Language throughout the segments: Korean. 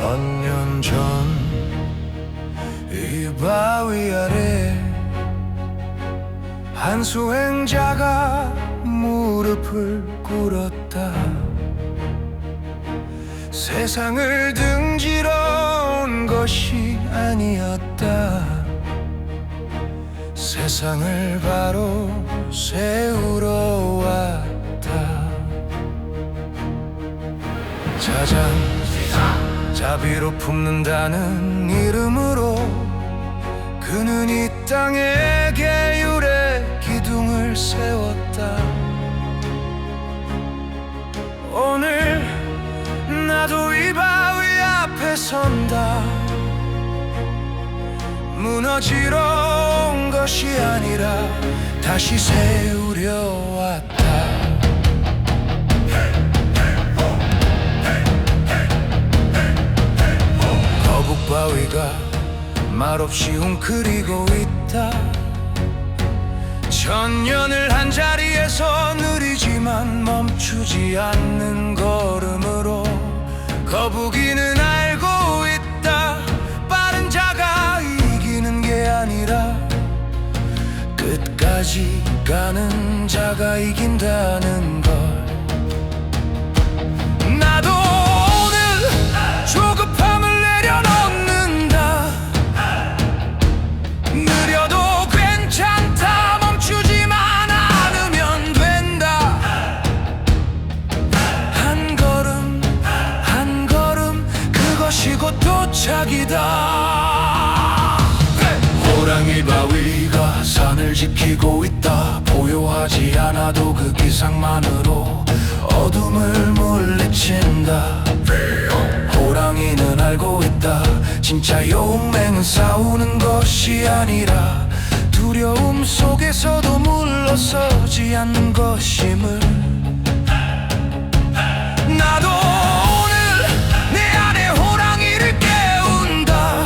천년 전 이 바위 아래 한 수행자가 무릎을 꿇었다. 세상을 등지러 온 것이 아니었다. 세상을 바로 세우러 왔다. 자장 자비로 품는다는 이름으로 그는 이 땅에 계율의 기둥을 세웠다. 오늘 나도 이 바위 앞에 선다. 무너지러 온 것이 아니라 다시 세우려 왔다. 거북바위가 말없이 웅크리고 있다. 천년을 한 자리에서 느리지만 멈추지 않는 걸음으로 거북이는 알고 있다. 빠른 자가 이기는 게 아니라 끝까지 가는 자가 이긴다는 걸. 나도 오늘 조급함을 내려놓는다. 느려도 괜찮다. 멈추지만 않으면 된다. 한 걸음 한 걸음 그것이 곧 도착이다. 호랑이 바위가 산을 지키고 있다. 보여하지 않아도 그 기상만으로 어둠을 물리친다. 호랑이는 알고 있다. 진짜 용맹은 싸우는 것이 아니라 두려움 속에서도 물러서지 않는 것임을. 나도 오늘 내 안에 호랑이를 깨운다.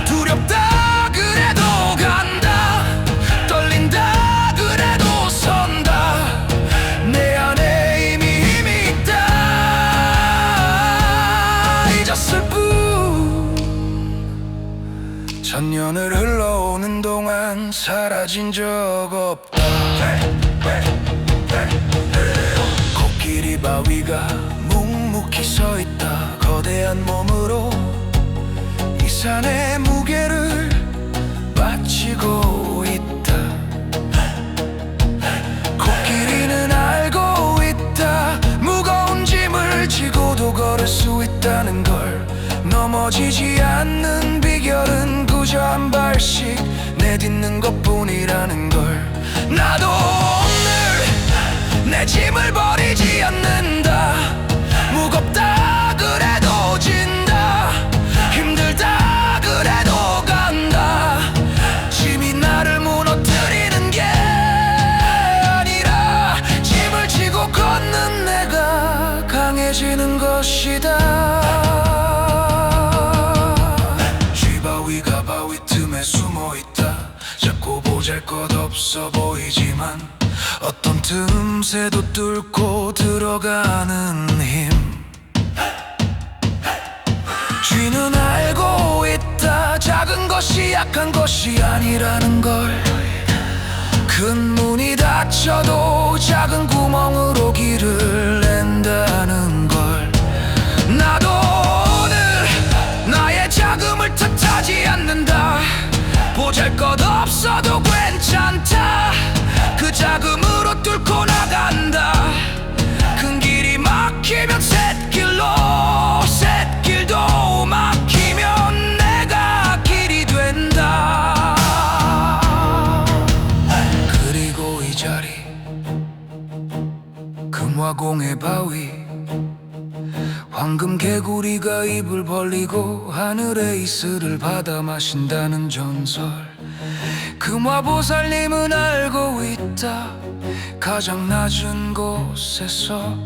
두렵다 그래도 간다. 떨린다 그래도 선다. 내 안에 이미 힘이 있다. 잊었을 뿐. 천년을 흘러오는 동안 사라진 적 없다. 코끼리 바위가 묵묵히 서있다. 거대한 몸으로 이 산의 무게를 바치고 있다. 코끼리는 알고 있다. 무거운 짐을 지고도 걸을 수 있다는 걸. 넘어지지 않는 비결은 그저 한 발씩 내딛는 것뿐이라는 걸. 나도 오늘 내 짐을 버리지 않는다. 무겁다 그래도 진다. 힘들다 그래도 간다. 짐이 나를 무너뜨리는 게 아니라 짐을 지고 걷는 내가 강해지는 것이다. 쥐바위가 바위 틈에 숨어있다. 작고 보잘것없어 보이지만 어떤 틈새도 뚫고 들어가는 힘. 쥐는 알고 있다. 작은 것이 약한 것이 아니라는 걸. 큰 문이 닫혀도 작은 구멍으로 길을 낸다는 걸. 나도 오늘 나의 자금을 탓하지 않는다. 보잘것없어도 괜찮다. 그 자금으로 뚫고 나간다. 큰 길이 막히면 샛길로, 샛길도 막히면 내가 길이 된다. 그리고 이 자리 금화공의 바위, 황금 개구리가 입을 벌리고 하늘의 이슬을 받아 마신다는 전설. 금화보살님은 알고 있다. 가장 낮은 곳에서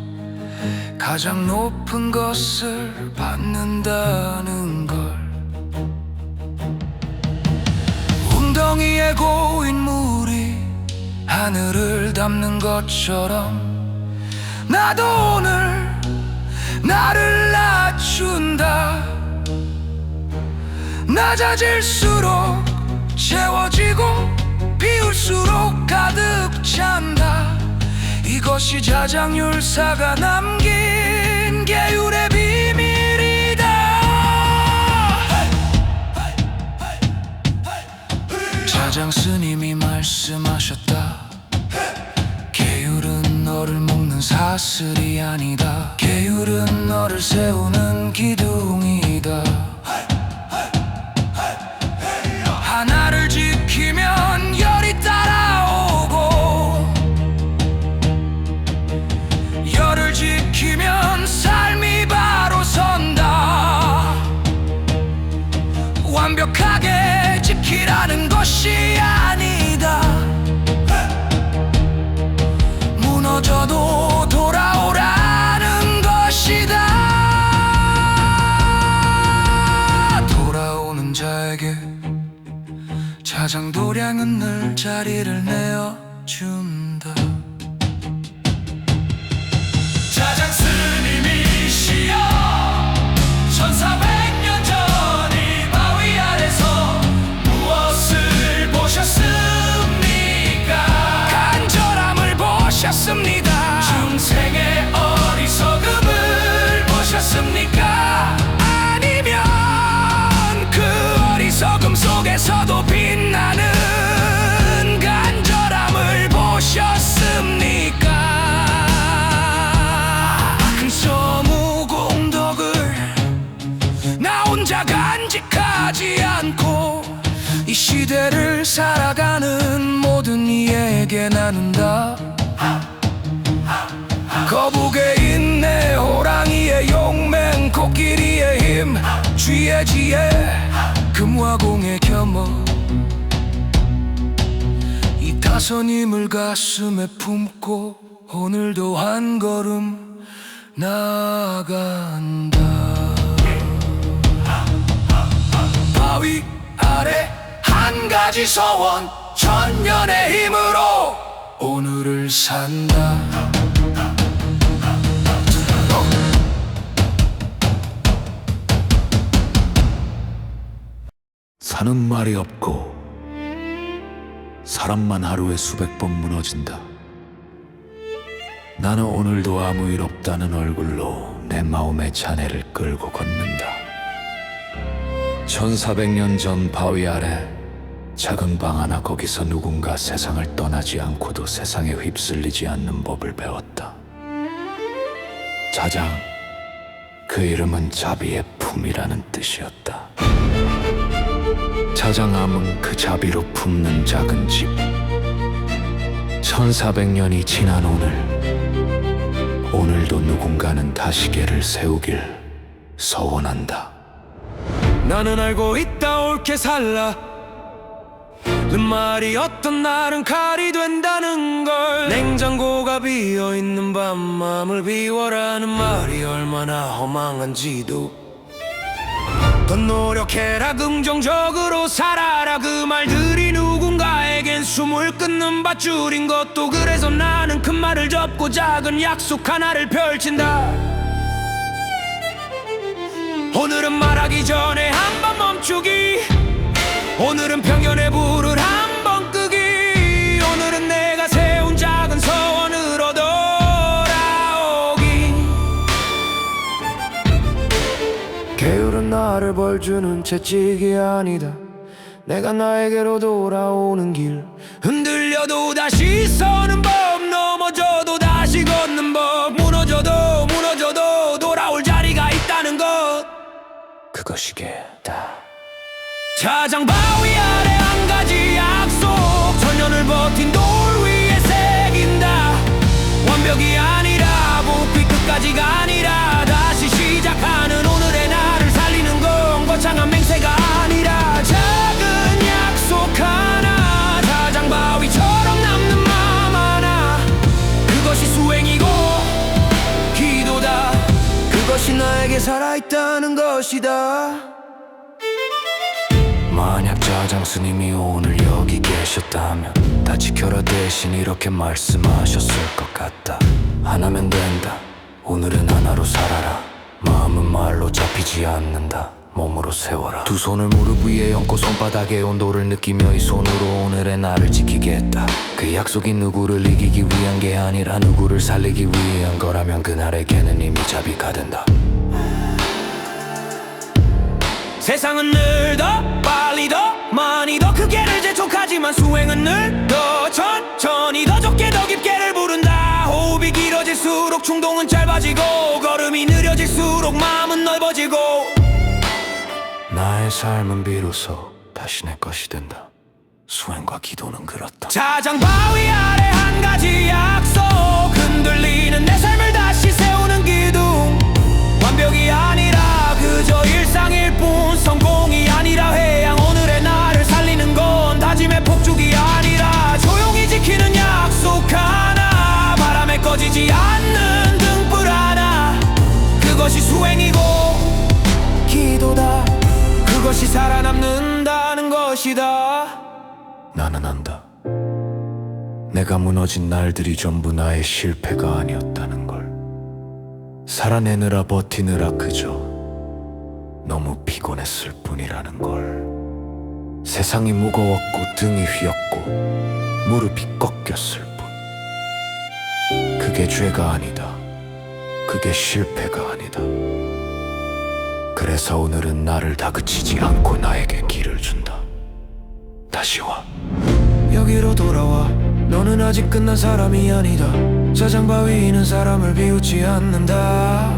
가장 높은 것을 받는다는 걸. 웅덩이에 고인 물이 하늘을 담는 것처럼 나도 오늘 나를 낮춘다. 낮아질수록 채워지고 비울수록 가득 찬다. 이것이 자장율사가 남긴 계율의 비밀이다. 자장 스님이 말씀하셨다. 계율은 너를 먹는 사슬이 아니다. 계율은 너를 세우는 기둥이다. 하나를 지키면 열이 따라오고, 열을 지키면 삶이 바로 선다. 완벽하게 지키라는 것이 아니다. 무너져도 돌아오라는 것이다. 돌아오는 자에게 자장도량은 늘 자리를 내어준다. 자장 스님이시여, 1400년 전 이 바위 아래서 무엇을 보셨습니까? 간절함을 보셨습니다. 중생의 어리석음을 보셨습니까? 아니면 그 어리석음 속에서도 빛나는 간절함을 보셨습니까? 근소무공덕을 나 혼자 간직하지 않고 이 시대를 살아가는 모든 이에게 나눈다. 거북의 인내, 호랑이의 용맹, 코끼리의 힘, 쥐의 지혜, 금과 공의 겸허, 이 다선임을 가슴에 품고 오늘도 한 걸음 나아간다. 바위 아래 한 가지 소원, 천년의 힘으로 오늘을 산다. 사는 말이 없고 사람만 하루에 수백 번 무너진다. 나는 오늘도 아무 일 없다는 얼굴로 내 마음의 잔해를 끌고 걷는다. 1400년 전 바위 아래 작은 방 하나, 거기서 누군가 세상을 떠나지 않고도 세상에 휩쓸리지 않는 법을 배웠다. 자장, 그 이름은 자비의 품이라는 뜻이었다. 자장함은 그 자비로 품는 작은 집. 1400년이 지난 오늘도 누군가는 다시개를 세우길 서원한다. 나는 알고 있다, 옳게 살라 는 말이 어떤 날은 칼이 된다는 걸. 냉장고가 비어있는 밤 마음을 비워라는 말이 얼마나 허망한지도. 더 노력해라, 긍정적으로 살아라, 그 말들이 누군가에겐 숨을 끊는 밧줄인 것도. 그래서 나는 큰 말을 접고 작은 약속 하나를 펼친다. 오늘은 말하기 전에 한 번 멈추기, 오늘은 편견의 불을 한 번 끄기, 오늘은 내가 세운 작은 소원으로 돌아오기. 계율은 나를 벌주는 채찍이 아니다. 내가 나에게로 돌아오는 길. 흔들려도 다시 서는 법, 넘어져도 다시 걷는 법, 무너져도 돌아올 자리가 있다는 것, 그것이겠다. 자장 바위 아래 한 가지 약속, 천년을 버틴 돌 위에 새긴다. 완벽이 아니라 부피 끝까지가 아니라 다시 시작하는 오늘의 나를 살리는 건 거창한 맹세가 아니라 작은 약속 하나, 자장 바위처럼 남는 맘 하나, 그것이 수행이고 기도다. 그것이 나에게 살아있다는 것이다. 만약 자장 스님이 오늘 여기 계셨다면 다 지켜라 대신 이렇게 말씀하셨을 것 같다. 하나면 된다. 오늘은 하나로 살아라. 마음은 말로 잡히지 않는다. 몸으로 세워라. 두 손을 무릎 위에 얹고 손바닥에 온도를 느끼며 이 손으로 오늘의 나를 지키겠다. 그 약속이 누구를 이기기 위한 게 아니라 누구를 살리기 위한 거라면 그날에게는 이미 자비가 된다. 세상은 늘 더 빨리 더 많이 더 크게를 재촉하지만 수행은 늘 더 천천히 더 좁게 더 깊게를 부른다. 호흡이 길어질수록 충동은 짧아지고 걸음이 느려질수록 마음은 넓어지고 나의 삶은 비로소 다시 내 것이 된다. 수행과 기도는 그렇다. 자장 바위 아래 한 가지 약속, 흔들리는 내 삶을 다시 세우는 기둥. 완벽이 아니라 그저 일상일 뿐, 성공이 아니라 회양. 오늘의 나를 살리는 건 다짐의 폭죽이 아니라 조용히 지키는 약속 하나. 바람에 꺼지지 않는 등불 하나. 그것이 수행이고 기도다. 그것이 살아남는다는 것이다. 나는 안다. 내가 무너진 날들이 전부 나의 실패가 아니었다는 걸. 살아내느라 버티느라 그저 너무 피곤했을 뿐이라는 걸. 세상이 무거웠고 등이 휘었고 무릎이 꺾였을 뿐. 그게 죄가 아니다. 그게 실패가 아니다. 그래서 오늘은 나를 다그치지 않고 나에게 길을 준다. 다시 와. 여기로 돌아와. 너는 아직 끝난 사람이 아니다. 자장바위는 사람을 비웃지 않는다.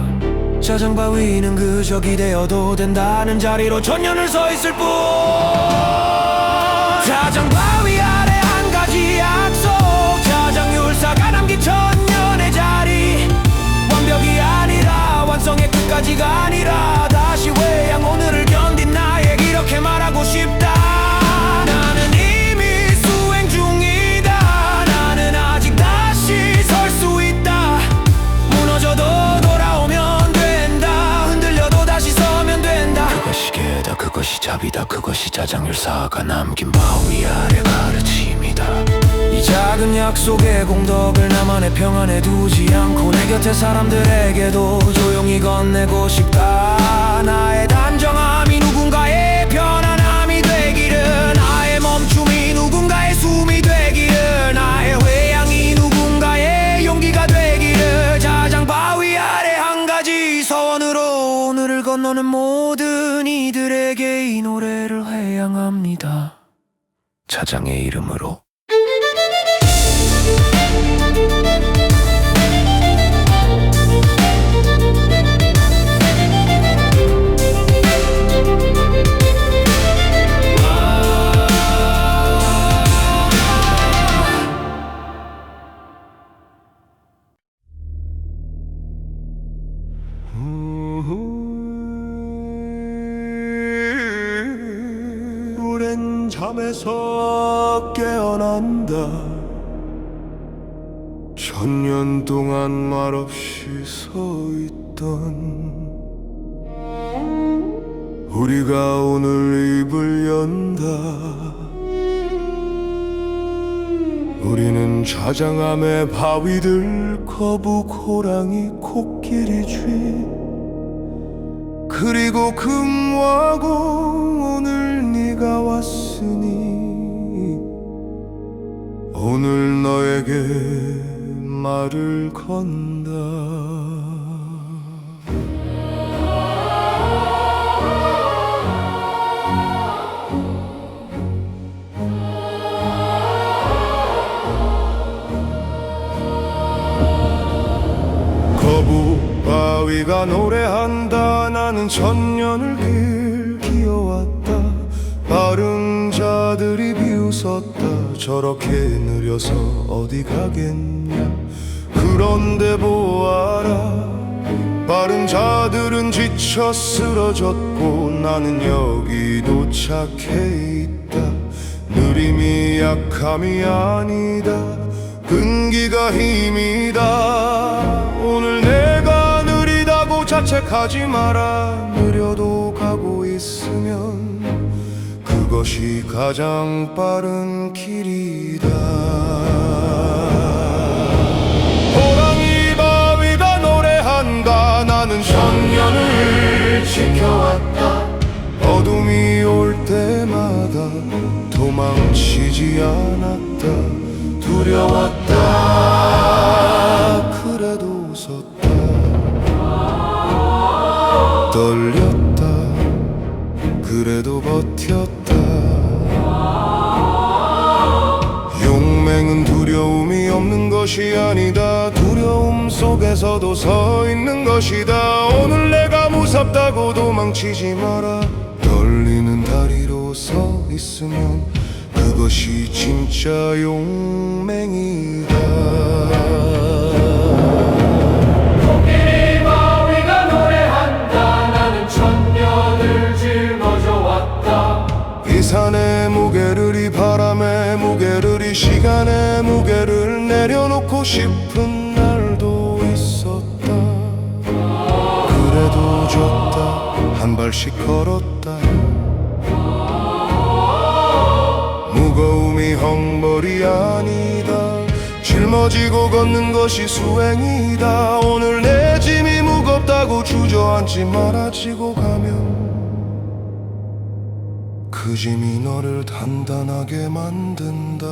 자장바위는 그저 기대어도 된다는 자리로 천년을 서 있을 뿐. 자장바위 아래 한 가지 약속, 자장율사가 남긴 천년의 자리. 완벽이 아니라 완성의 끝까지가 아니라 다시 회양. 오늘을 견딘 나에게 이렇게 말하고 싶다. 나는 이미 수행 중이다. 나는 아직 다시 설 수 있다. 무너져도 돌아오면 된다. 흔들려도 다시 서면 된다. 그것이 계다. 그것이 자비다. 그것이 자장율사가 남긴 바위 아래 가르침이다. 이 작은 약속의 공덕을 나만의 평안에 두지 않고 내 곁에 사람들에게도 조용히 건네고 싶다. 나의 단정함이 누군가의 편안함이 되기를, 나의 멈춤이 누군가의 숨이 되기를, 나의 회양이 누군가의 용기가 되기를. 자장바위 아래 한 가지 서원으로 오늘을 건너는 모든 이들에게 이 노래를 회양합니다. 자장의 이름으로. 오랜 잠에서 깨어난다. 천년 동안 말없이 서 있던 우리가 오늘 입을 연다. 우리는 자장암의 바위들, 거북, 호랑이, 코끼리, 쥐, 그리고 금화고 오늘 네가 왔으니 오늘 너에게 말을 건다. 거북바위가 노래한다. 나는 천년을 기어왔다. 빠른 자들이 비웃었다. 저렇게 느려서 어디 가겠냐. 그런데 보아라, 빠른 자들은 지쳐 쓰러졌고 나는 여기 도착해 있다. 느림이 약함이 아니다. 끈기가 힘이다. 오늘 내가 느리다고 자책하지 마라. 느려도 가고 있으면 그것이 가장 빠른 길이다. 호랑이 바위가 노래한다. 나는 천년을 지켜왔다. 도망치지 않았다. 두려웠다. 그래도 웃었다. 떨렸다. 그래도 버텼다. 용맹은 두려움이 없는 것이 아니다. 두려움 속에서도 서 있는 것이다. 오늘 내가 무섭다고 도망치지 마라. 떨리는 다리로 서 있으면 그것이 진짜 용맹이다. 코끼리 바위가 노래한다. 나는 천년을 짊어져 왔다. 이 산의 무게를, 이 바람의 무게를, 이 시간의 무게를 내려놓고 싶은 날도 있었다. 그래도 줬다. 한 발씩 걸었다. 무거움이 헝벌이 아니다. 짊어지고 걷는 것이 수행이다. 오늘 내 짐이 무겁다고 주저앉지 마라. 지고 가면 그 짐이 너를 단단하게 만든다.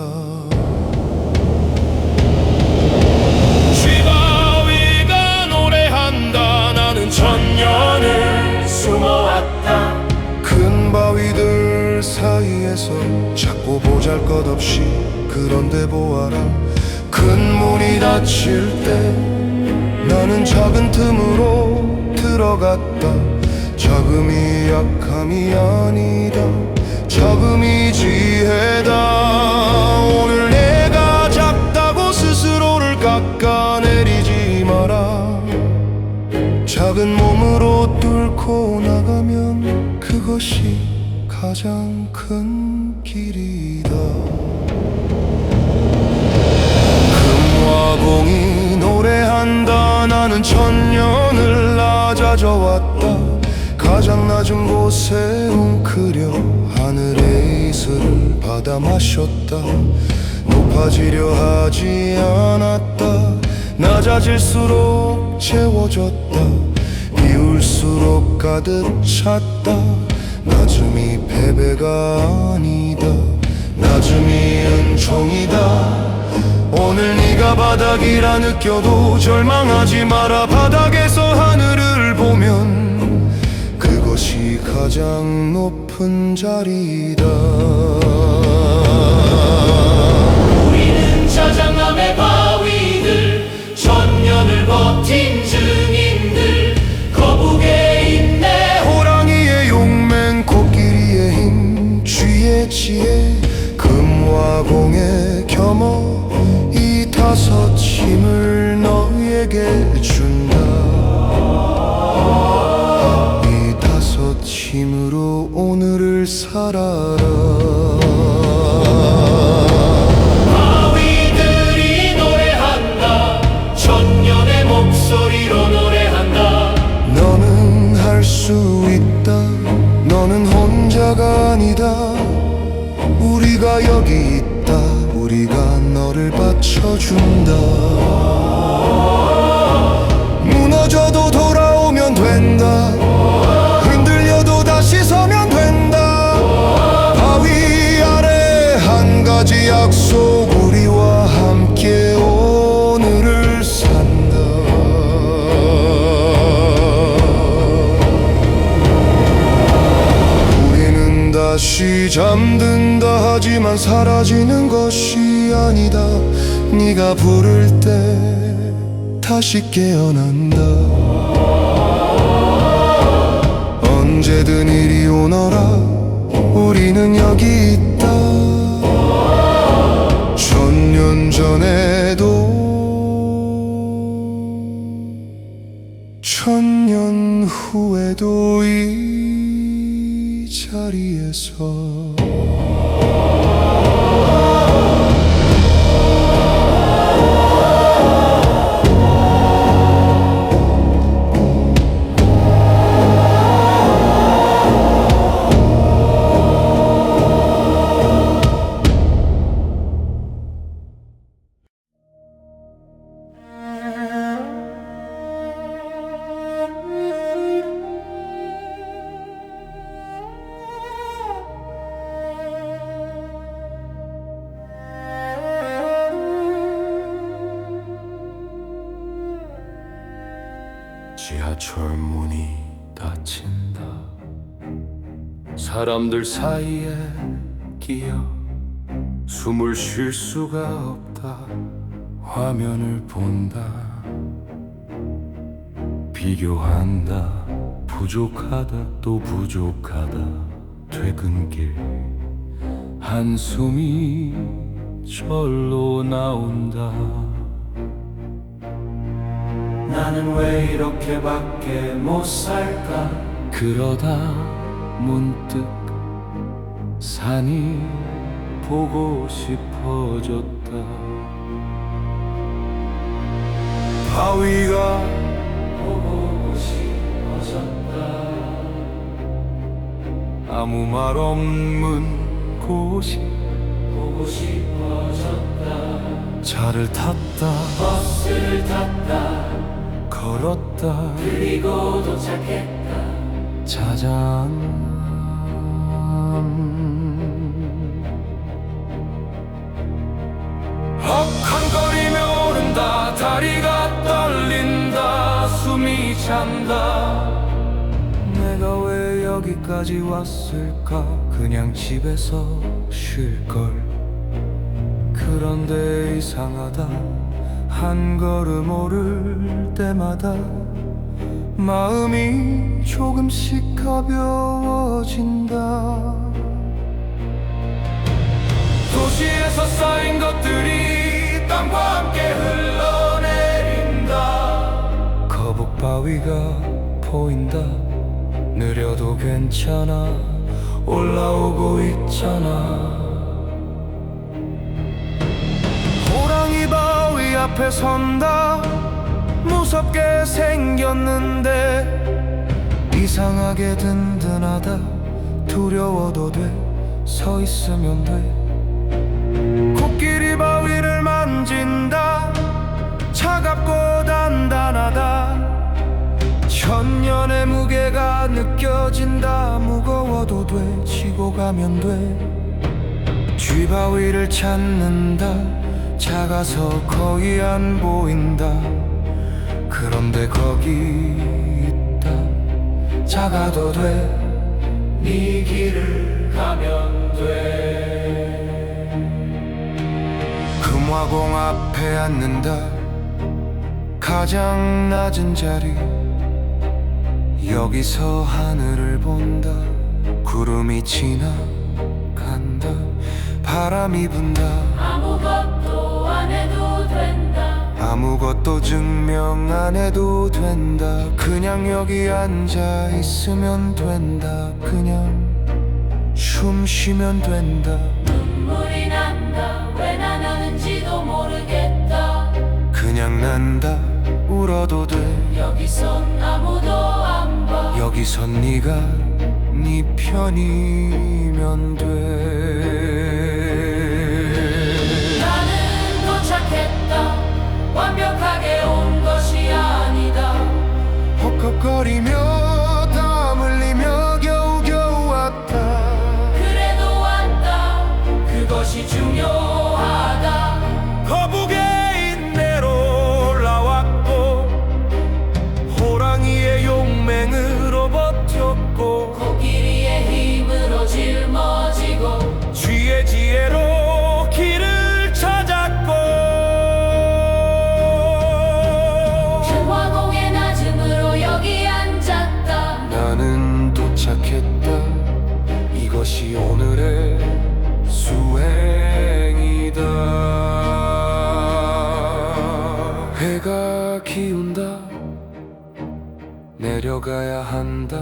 쥐바위가 노래한다. 나는 천년을 숨어왔다. 큰 바위들 사이에서 작고 보잘것없이 그런데 보아라. 큰 문이 닫힐 때 나는 작은 틈으로 들어갔다. 자금이 약함이 아니다. 자금이 지혜다. 오늘 내가 작다고 스스로를 깎아내리지 마라. 작은 몸으로 뚫고 나가면 그것이 가장 큰 길이다. 금과 공이 노래한다. 나는 천년을 낮아져 왔다. 가장 낮은 곳에 웅크려 하늘의 이슬을 받아 마셨다. 높아지려 하지 않았다. 낮아질수록 채워졌다. 비울수록 가득 찼다. 낮음이 패배가 아니다. 낮음이 은총이다. 오늘 네가 바닥이라 느껴도 절망하지 마라. 바닥에서 하늘을 보면 그것이 가장 높은 자리다. 우리는 자장남의 바위들, 천년을 버틴 증인들. 거북의 인내, 호랑이의 용맹, 코끼리의 힘, 쥐의 지혜, 금과 공의 겸허, 이 다섯 힘을 너에게 준다. 이 다섯 힘으로 오늘을 살아라. 바위들이 노래한다. 천년의 목소리로 노래한다. 너는 할 수 있다. 너는 혼자가 아니다. 우리가 여기 있다. 우리가 너를 받쳐준다. 무너져도 돌아오면 된다. 흔들려도 다시 서면 된다. 바위 아래 한 가지 약속. 우리와 함께 오늘을 산다. 우리는 다시 잠든다. 하지만 사라지는 것이 아니다. 네가 부를 때 다시 깨어난다. 언제든 이리 오너라. 우리는 여기 있다. 천년 전에도 천년 후에도 이 자리에서 지하철 문이 닫힌다. 사람들 사이에 끼어 숨을 쉴 수가 없다. 화면을 본다. 비교한다. 부족하다 또 부족하다. 퇴근길 한숨이 절로 나온다. 나는 왜 이렇게밖에 못 살까? 그러다 문득 산이 보고 싶어졌다. 바위가 보고 싶어졌다. 아무 말 없는 곳이 보고 싶어졌다. 차를 탔다. 버스를 탔다. 걸었다. 그리고 도착했다. 짜잔. 헉헉거리며 오른다. 다리가 떨린다. 숨이 찬다. 내가 왜 여기까지 왔을까? 그냥 집에서 쉴걸. 그런데 이상하다. 한 걸음 오를 때마다 마음이 조금씩 가벼워진다. 도시에서 쌓인 것들이 땀과 함께 흘러내린다. 거북바위가 보인다. 느려도 괜찮아. 올라오고 있잖아. 호랑이 바위 앞에 선다. 무섭게 생겼는데 이상하게 든든하다. 두려워도 돼. 서 있으면 돼. 코끼리 바위를 만진다. 차갑고 단단하다. 천년의 무게가 느껴진다. 무거워도 돼. 지고 가면 돼. 쥐바위를 찾는다. 작아서 거의 안 보인다. 그런데 거기 있다. 작아도 돼. 네 길을 가면 돼. 금화공 앞에 앉는다. 가장 낮은 자리. 여기서 하늘을 본다. 구름이 지나간다. 바람이 분다. 아무것도 안 해도 된다. 아무것도 증명 안 해도 된다. 그냥 여기 앉아 있으면 된다. 그냥 숨 쉬면 된다. 눈물이 난다. 왜 나는지도 모르겠다. 그냥 난다. 울어도 돼. 여기선 아무도 안 봐. 여기선 네가 네 편이면 돼. 나는 도착했다. 완벽하게 온 것이 아니다. 헉헉거리며 땀 흘리며 겨우겨우 왔다. 그래도 왔다. 그것이 중요하다. 거북의 인내로 올라왔고 호랑이의 용맹으로 버텼고 코끼리의 힘으로 짊어지고 쥐의 지혜로 길을 찾았고 금화공의 낮음으로 여기 앉았다. 나는 도착했다. 이것이 오늘의 수행이다. 해가 기운다. 내려가야 한다.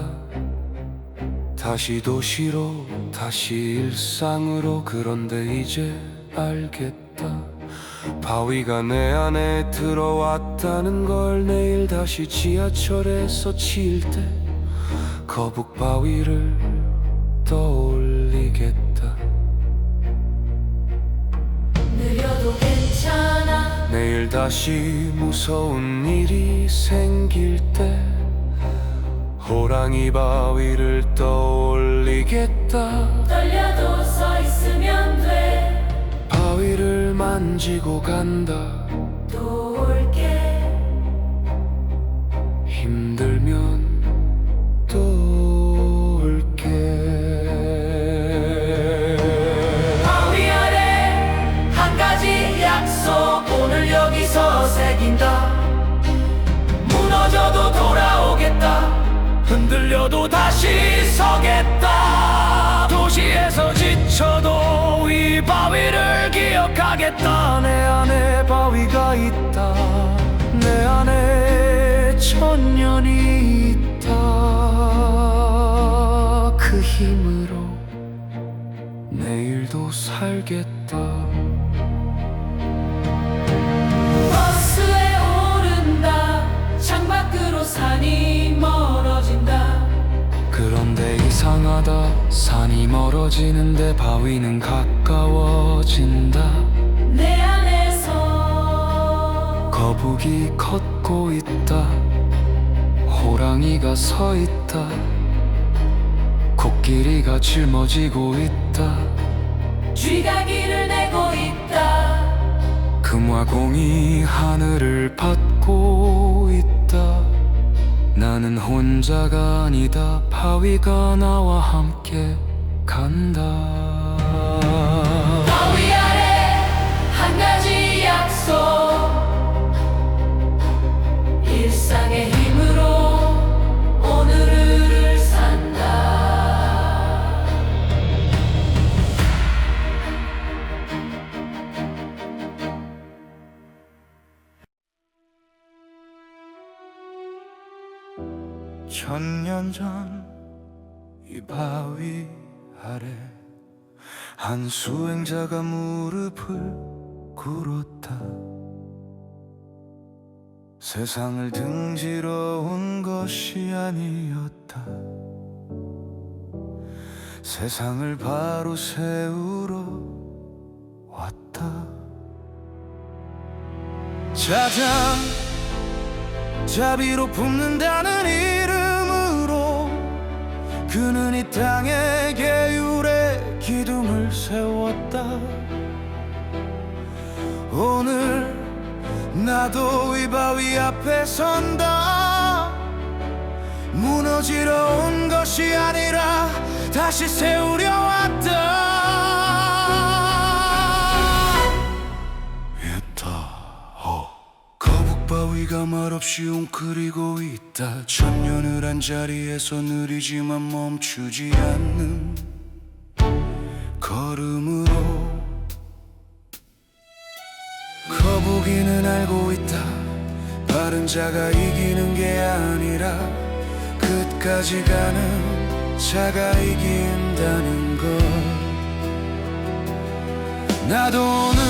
다시 도시로 다시 일상으로. 그런데 이제 알겠다. 바위가 내 안에 들어왔다는 걸. 내일 다시 지하철에서 치일 때 거북바위를 떠올리겠다. 느려도 괜찮아. 내일 다시 무서운 일이 생길 때 호랑이 바위를 떠올리겠다. 떨려도 서 있으면 돼. 바위를 만지고 간다. 또 올게. 힘들어 가겠다. 내 안에 바위가 있다. 내 안에 천년이 있다. 그 힘으로 내일도 살겠다. 버스에 오른다. 창밖으로 산이 멀어진다. 그런데 이상하다. 산이 멀어지는데 바위는 가까워진다. 내 안에서 거북이 걷고 있다. 호랑이가 서 있다. 코끼리가 짊어지고 있다. 쥐가 길을 내고 있다. 금화공이 하늘을 받고 있다. 나는 혼자가 아니다. 바위가 나와 함께 간다. 바위 아래 한 가지 약속. 일상의 힘으로 오늘을 산다. 천년 전 이 바위 아래 한 수행자가 무릎을 꿇었다. 세상을 등지러 온 것이 아니었다. 세상을 바로 세우러 왔다. 짜장 자비로 품는다는 이름으로 그는 이 땅에 계율의 기둥을 세웠다. 오늘 나도 이 바위 앞에 선다. 무너지러 온 것이 아니라 다시 세우려 왔다. 거북바위가 말없이 웅크리고 있다. 천년을 한 자리에서 느리지만 멈추지 않는 걸음으로. 거북이는 알고 있다. 빠른 자가 이기는 게 아니라 끝까지 가는 자가 이긴다는 걸. 나도 오늘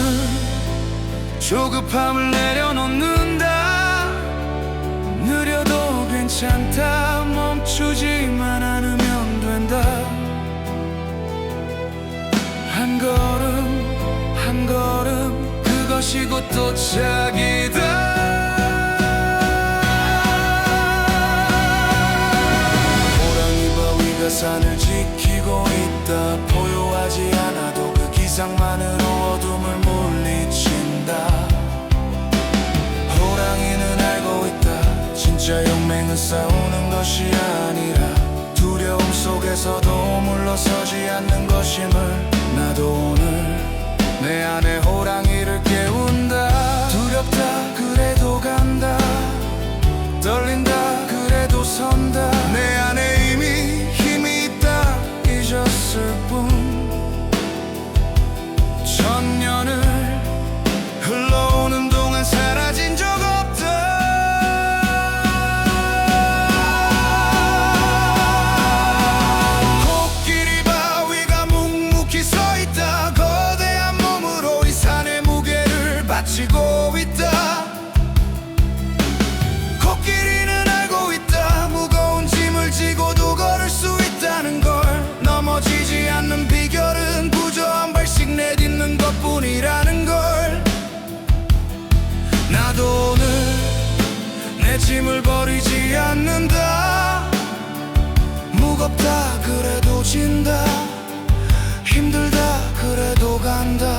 조급함을 내려놓는다. 느려도 괜찮다. 멈추지만 않으면 된다. 한 걸음 한 걸음 그것이 곧 도착이다. 호랑이 바위가 산을 지키고 있다. 포효하지 않아도 그 기상만으로 어둠을 물리친다. 호랑이는 알고 있다. 진짜 용맹은 싸우는 것이 아니라 두려움 속에서도 물러서지 않는 것임을. 나도 오늘 내 안에 호랑이를 깨운다. 두렵다 그래도 간다. 떨린다 그래도 선다. 내 안에 이미 힘이 있다. 잊었을 뿐. 천년을 흘러오는 동안 사라진 적 없다. 코끼리 바위가 묵묵히 서 있다. 거대한 몸으로 이 산의 무게를 바치고 있다. 코끼리는 알고 있다. 무거운 짐을 지고도 걸을 수 있다는 걸. 넘어지지 않는 비결은 부저 한 발씩 내딛는 것뿐이라는 걸. 나도 오늘 내 짐을 버리지 않는다. 무겁다 그래도 진다. 힘들다 그래도 간다.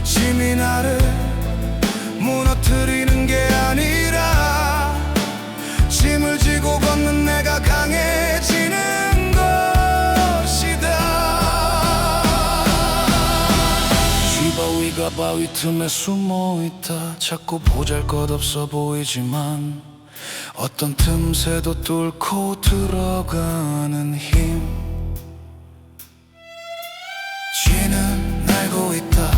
짐이 나를 무너뜨리는 게 아니라 짐을 지고 걷는 내가 강해지는 것이다. 쥐바위가 바위 틈에 숨어있다. 자꾸 보잘것없어 보이지만 어떤 틈새도 뚫고 들어가는 힘. 쥐는 알고 있다.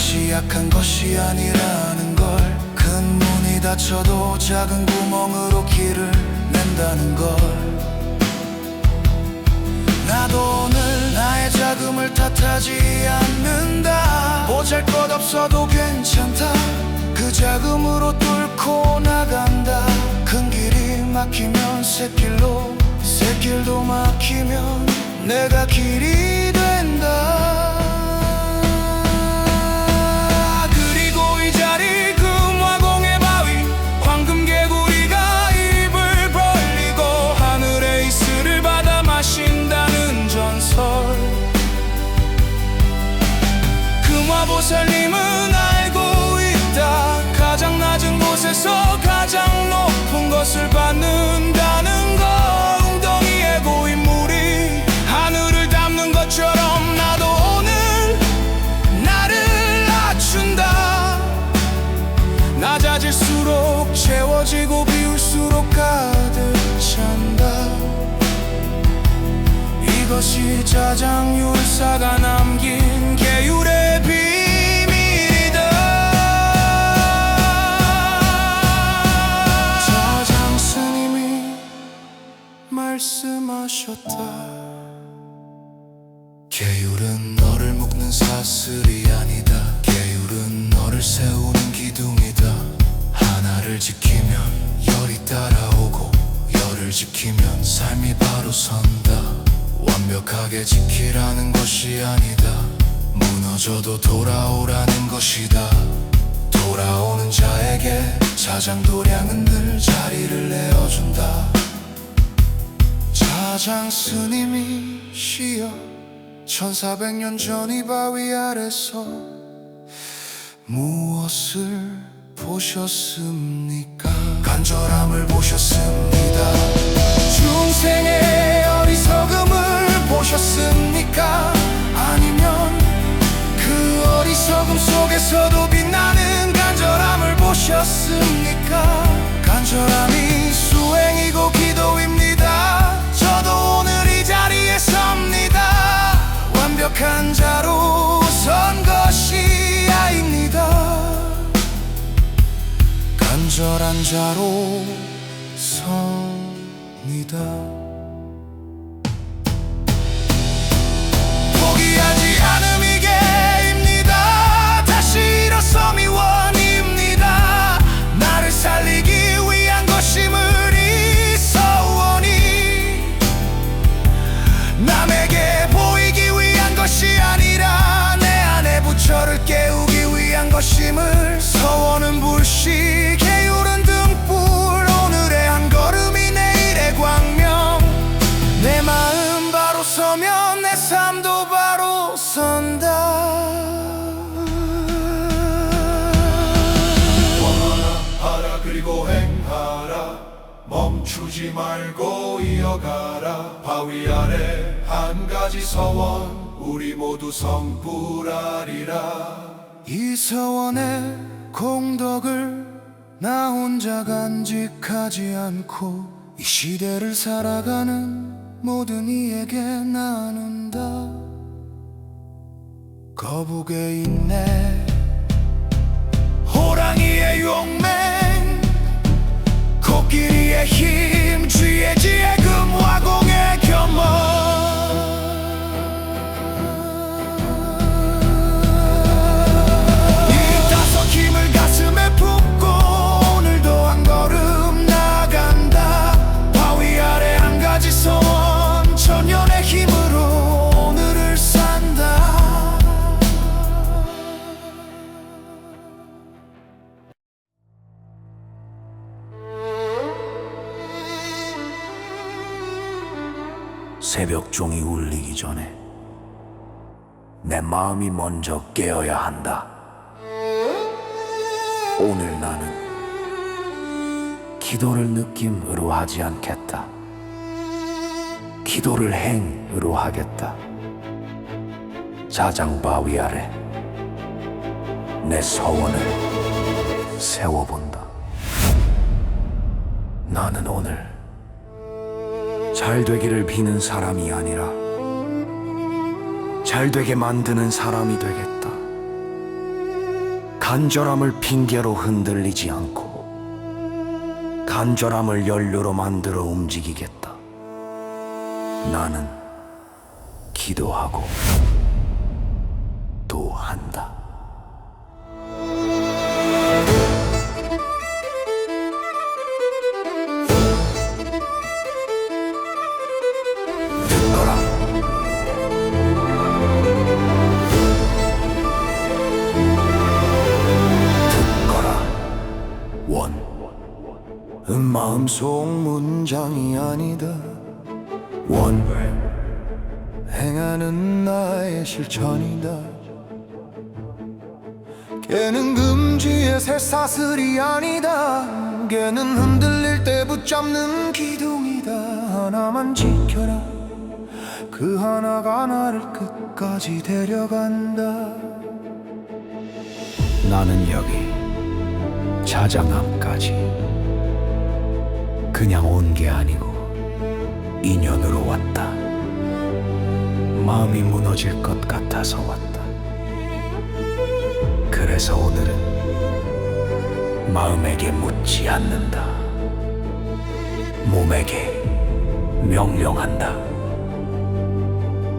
이것이 약한 것이 아니라는 걸, 큰 문이 닫혀도 작은 구멍으로 길을 낸다는 걸. 나도 오늘 나의 자금을 탓하지 않는다. 보잘것없어도 괜찮다. 그 자금으로 뚫고 나간다. 큰 길이 막히면 샛길로, 샛길도 막히면 내가 길이 된다. 그리고 이 자리 금화공의 바위, 황금 개구리가 입을 벌리고 하늘의 이슬을 받아 마신다는 전설. 금화보살님은 알고 있다. 가장 낮은 곳에서 가장 높은 것을 받는다는 거. 웅덩이에 고인 물이 하늘을 담는 것처럼 나도 오늘 나를 낮춘다. 낮아질수록 채워지고 비울수록 가득 찬다. 이것이 자장율사가 남긴 계율의 비밀이다. 자장스님이 말씀하셨다. 계율은 너를 묶는 사슬이 아니다. 계율은 너를 세우는 기둥이다. 하나를 지키면 열이 따라오고, 열을 지키면 삶이 바로 선다. 완벽하게 지키라는 것이 아니다. 무너져도 돌아오라는 것이다. 돌아오는 자에게 자장도량은 늘 자리를 내어준다. 자장스님이시여, 1400년 전 이 바위 아래서 무엇을 보셨습니까? 간절함을 보셨습니다. 중생의 어리석음을 보셨습니까? 아니면 그 어리석음 속에서도 빛나는 간절함을 보셨습니까? 간절함이 수행이고 기도입니다. 저도 오늘 이 자리에 섭니다. 완벽한 자로 선 것이 아닙니다. 간절한 자로 섭니다. 포기하지 않음이 계입니다. 다시 일어섬이 원입니다. 나를 살리기 위한 것임을 이 서원이, 남에게 보이기 위한 것이 아니라 내 안의 부처를 깨우기 위한 것임을. 서원은 불씨, 계율은 등불. 오늘의 한 걸음이 내일의 광명. 내 마음 바로 서면 내 삶도 바로 선다. 원하라 그리고 행하라. 멈추지 말고 이어가라. 바위 아래 한 가지 서원, 우리 모두 성불하리라. 이 서원의 공덕을 나 혼자 간직하지 않고, 이 시대를 살아가는 모든 이에게 나눈다. 거북의 인내, 호랑이의 용맹, 코끼리의 힘, 쥐의 지혜, 금화공의 겸허. 이 다섯 힘을 가슴에 품고 오늘도 한 걸음 나간다. 바위 아래 한 가지 소원, 천년의 힘으로 오늘을 산다. 새벽종이 울리기 전에 내 마음이 먼저 깨어야 한다. 오늘 나는 기도를 느낌으로 하지 않겠다. 기도를 행으로 하겠다. 자장바위 아래 내 서원을 세워본다. 나는 오늘 잘 되기를 비는 사람이 아니라 잘 되게 만드는 사람이 되겠다. 간절함을 핑계로 흔들리지 않고 간절함을 연료로 만들어 움직이겠다. 나는 기도하고 또 한다. 듣거라. 마음속 문장이 아니다. 원 행하는 나의 실천이다. 걔는 금지의 새사슬이 아니다. 걔는 흔들릴 때 붙잡는 기둥이다. 하나만 지켜라. 그 하나가 나를 끝까지 데려간다. 나는 여기 자장암까지 그냥 온 게 아니고 인연으로 왔다. 마음이 무너질 것 같아서 왔다. 그래서 오늘은 마음에게 묻지 않는다. 몸에게 명령한다.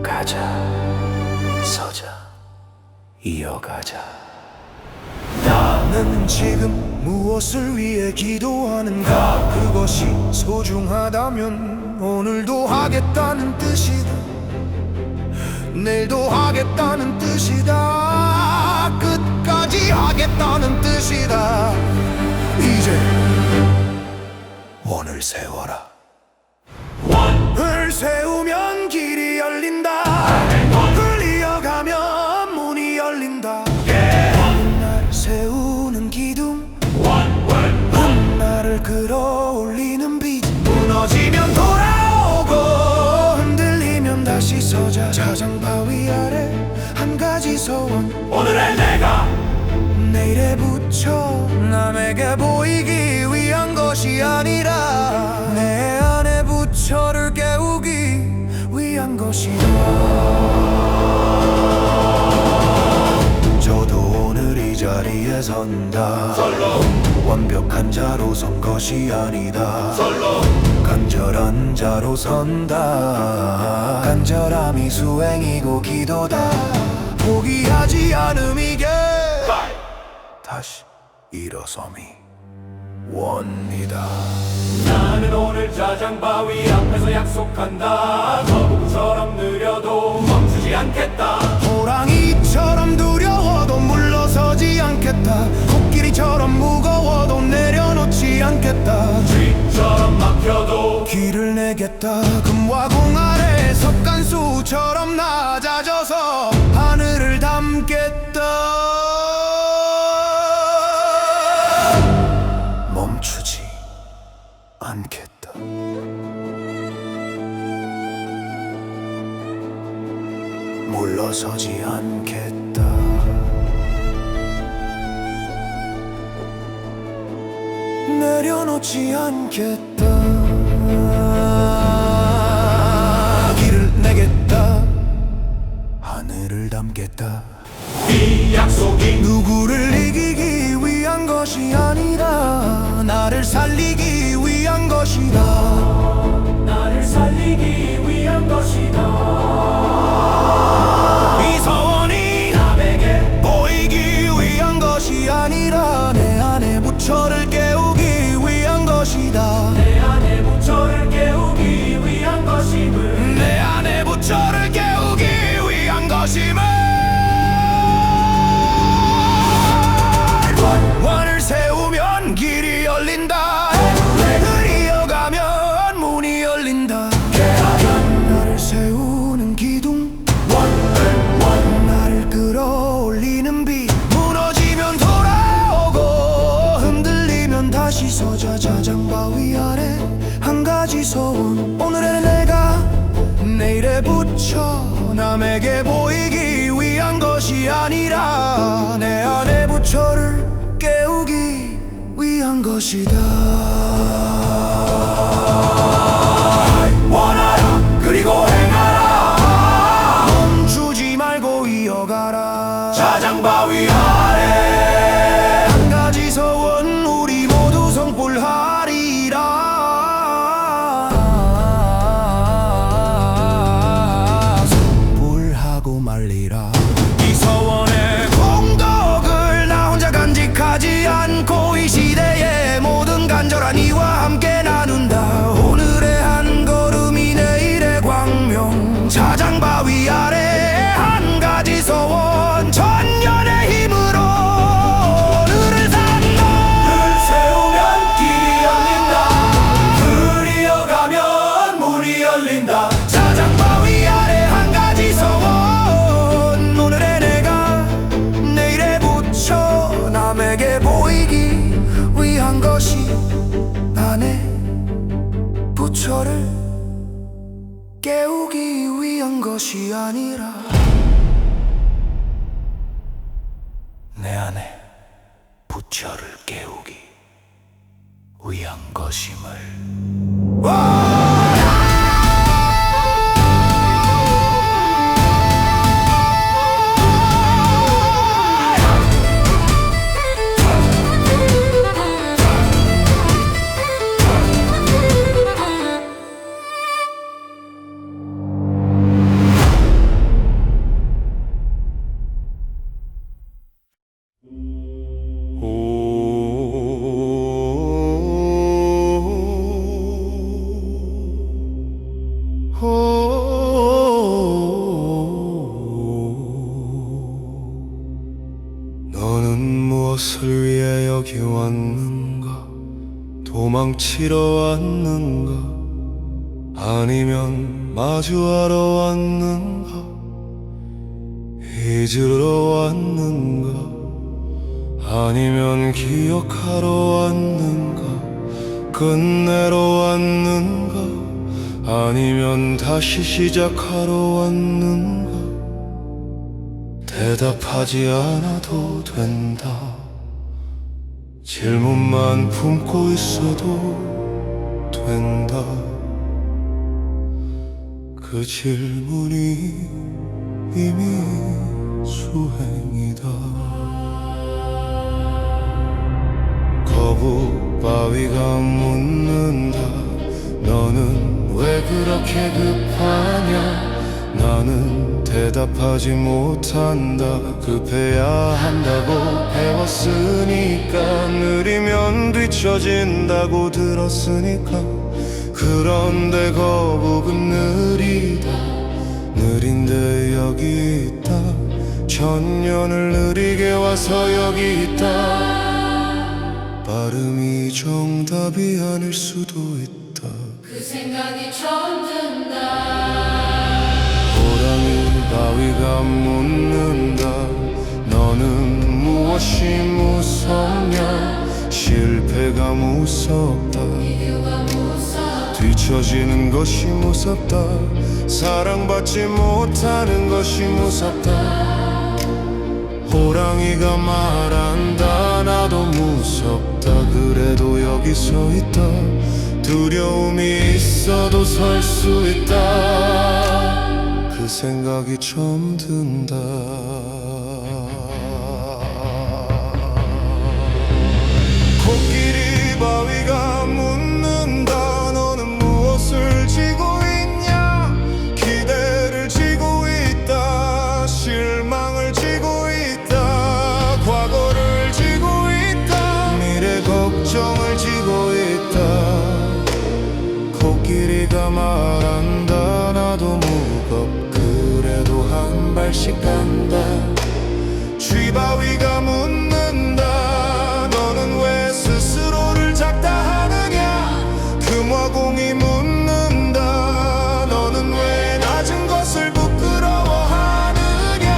가자, 서자, 이어가자. 나는 지금 무엇을 위해 기도하는가? 그것이 소중하다면 오늘도 하겠다는 뜻이다. 내일도 하겠다는 뜻이다. 끝까지 하겠다는 뜻이다. 이제 원을 세워라. 원을 세우면 길이 열린다. 원을 이어가면 문이 열린다. 나를 세우는 기둥, 나를 끌어올리는 빛. 무너지면 돌아오고 흔들리면 다시 서자. 자장바위 아래 한 가지 소원. 오늘의 내가 내일에 붙여. 남에게 보이기 위한 것이 아니라 내 안에 부처를 깨우기 위한 것이다. 저도 오늘 이 자리에 선다. 완벽한 자로 선 것이 아니다. 간절한 자로 선다. 간절함이 수행이고 기도다. 포기하지 않음 이게 다시 일어섬이 원이다. 나는 오늘 자장바위 앞에서 약속한다. 거북처럼 느려도 멈추지 않겠다. 호랑이처럼 두려워도 물러서지 않겠다. 코끼리처럼 무거워도 내려놓지 않겠다. 쥐처럼 막혀도 길을 내겠다. 금과 공 아래 석간수처럼 낮아져서 하늘을 담겠다. 멈추지 않겠다. 물러서지 않겠다. 내려놓지 않겠다. 길을 내겠다. 하늘을 담겠다. 이 약속이 누구를 이기기 위한 것이 아니라 나를 살리기 위한 것이다. 나를 살리기 위한 것이다. 이 소원이 남에게 보이기 위한 것이 아니라 내 안에 부처를 깨우기 위한 것이다. 내 안에 부처를 깨우기 위한 것임을. 내 안에 부처를 깨우기 위한 것임을. 원을 세우면 길이 열린다. 을 이어가면 문이 열린다. 나를 세우는 기둥, 나를 끌어올리는 빛. 무너지면 돌아오고 흔들리면 다시 서자. 자장바위 아래 한 가지 소원. 오늘의 내가 내일에 붙여. 남에게 보이기 위한 것이 아니라 내 안에 부처를 깨우기 위한 것이다. 원하라 그리고 행하라. 멈추지 말고 이어가라. 자장바위 아래 부처를 깨우기 위한 것이 아니라 내 안에 부처를 깨우기 위한 것임을. 너는 무엇을 위해 여기 왔는가? 도망치러 왔는가? 아니면 마주하러 왔는가? 잊으러 왔는가? 아니면 기억하러 왔는가? 끝내러 왔는가? 아니면 다시 시작하러 왔는가? 대답하지 않아도 된다. 질문만 품고 있어도 된다. 그 질문이 이미 수행이다. 거북바위가 묻는다. 너는 왜 그렇게 급하냐? 나는 대답하지 못한다. 급해야 한다고 배웠으니까, 느리면 뒤처진다고 들었으니까. 그런데 거북은 느리다. 느린데 여기 있다. 천년을 느리게 와서 여기 있다. 빠름이 정답이 아닐 수도 있다. 그 생각이 처음 든다. 호랑이 바위가 묻는다. 너는 무엇이 무섭냐? 실패가 무섭다. 비교가 무서워. 뒤처지는 것이 무섭다. 사랑받지 못하는 것이 무섭다. 호랑이가 말한다. 나도 무섭다. 그래도 여기 서 있다. 두려움이 있어도 설 수 있다. 그 생각이 처음 든다. 코끼리 바위가 묻는다. 너는 무엇을 지고 있냐? 기대를 지고 있다. 실망을 지고 있다. 과거를 지고 있다. 미래 걱정을 지고 있다. 코끼리가 말한다. 나도 그래도 한 발씩 간다. 쥐바위가 묻는다. 너는 왜 스스로를 작다 하느냐? 금화공이 묻는다. 너는 왜 낮은 것을 부끄러워하느냐?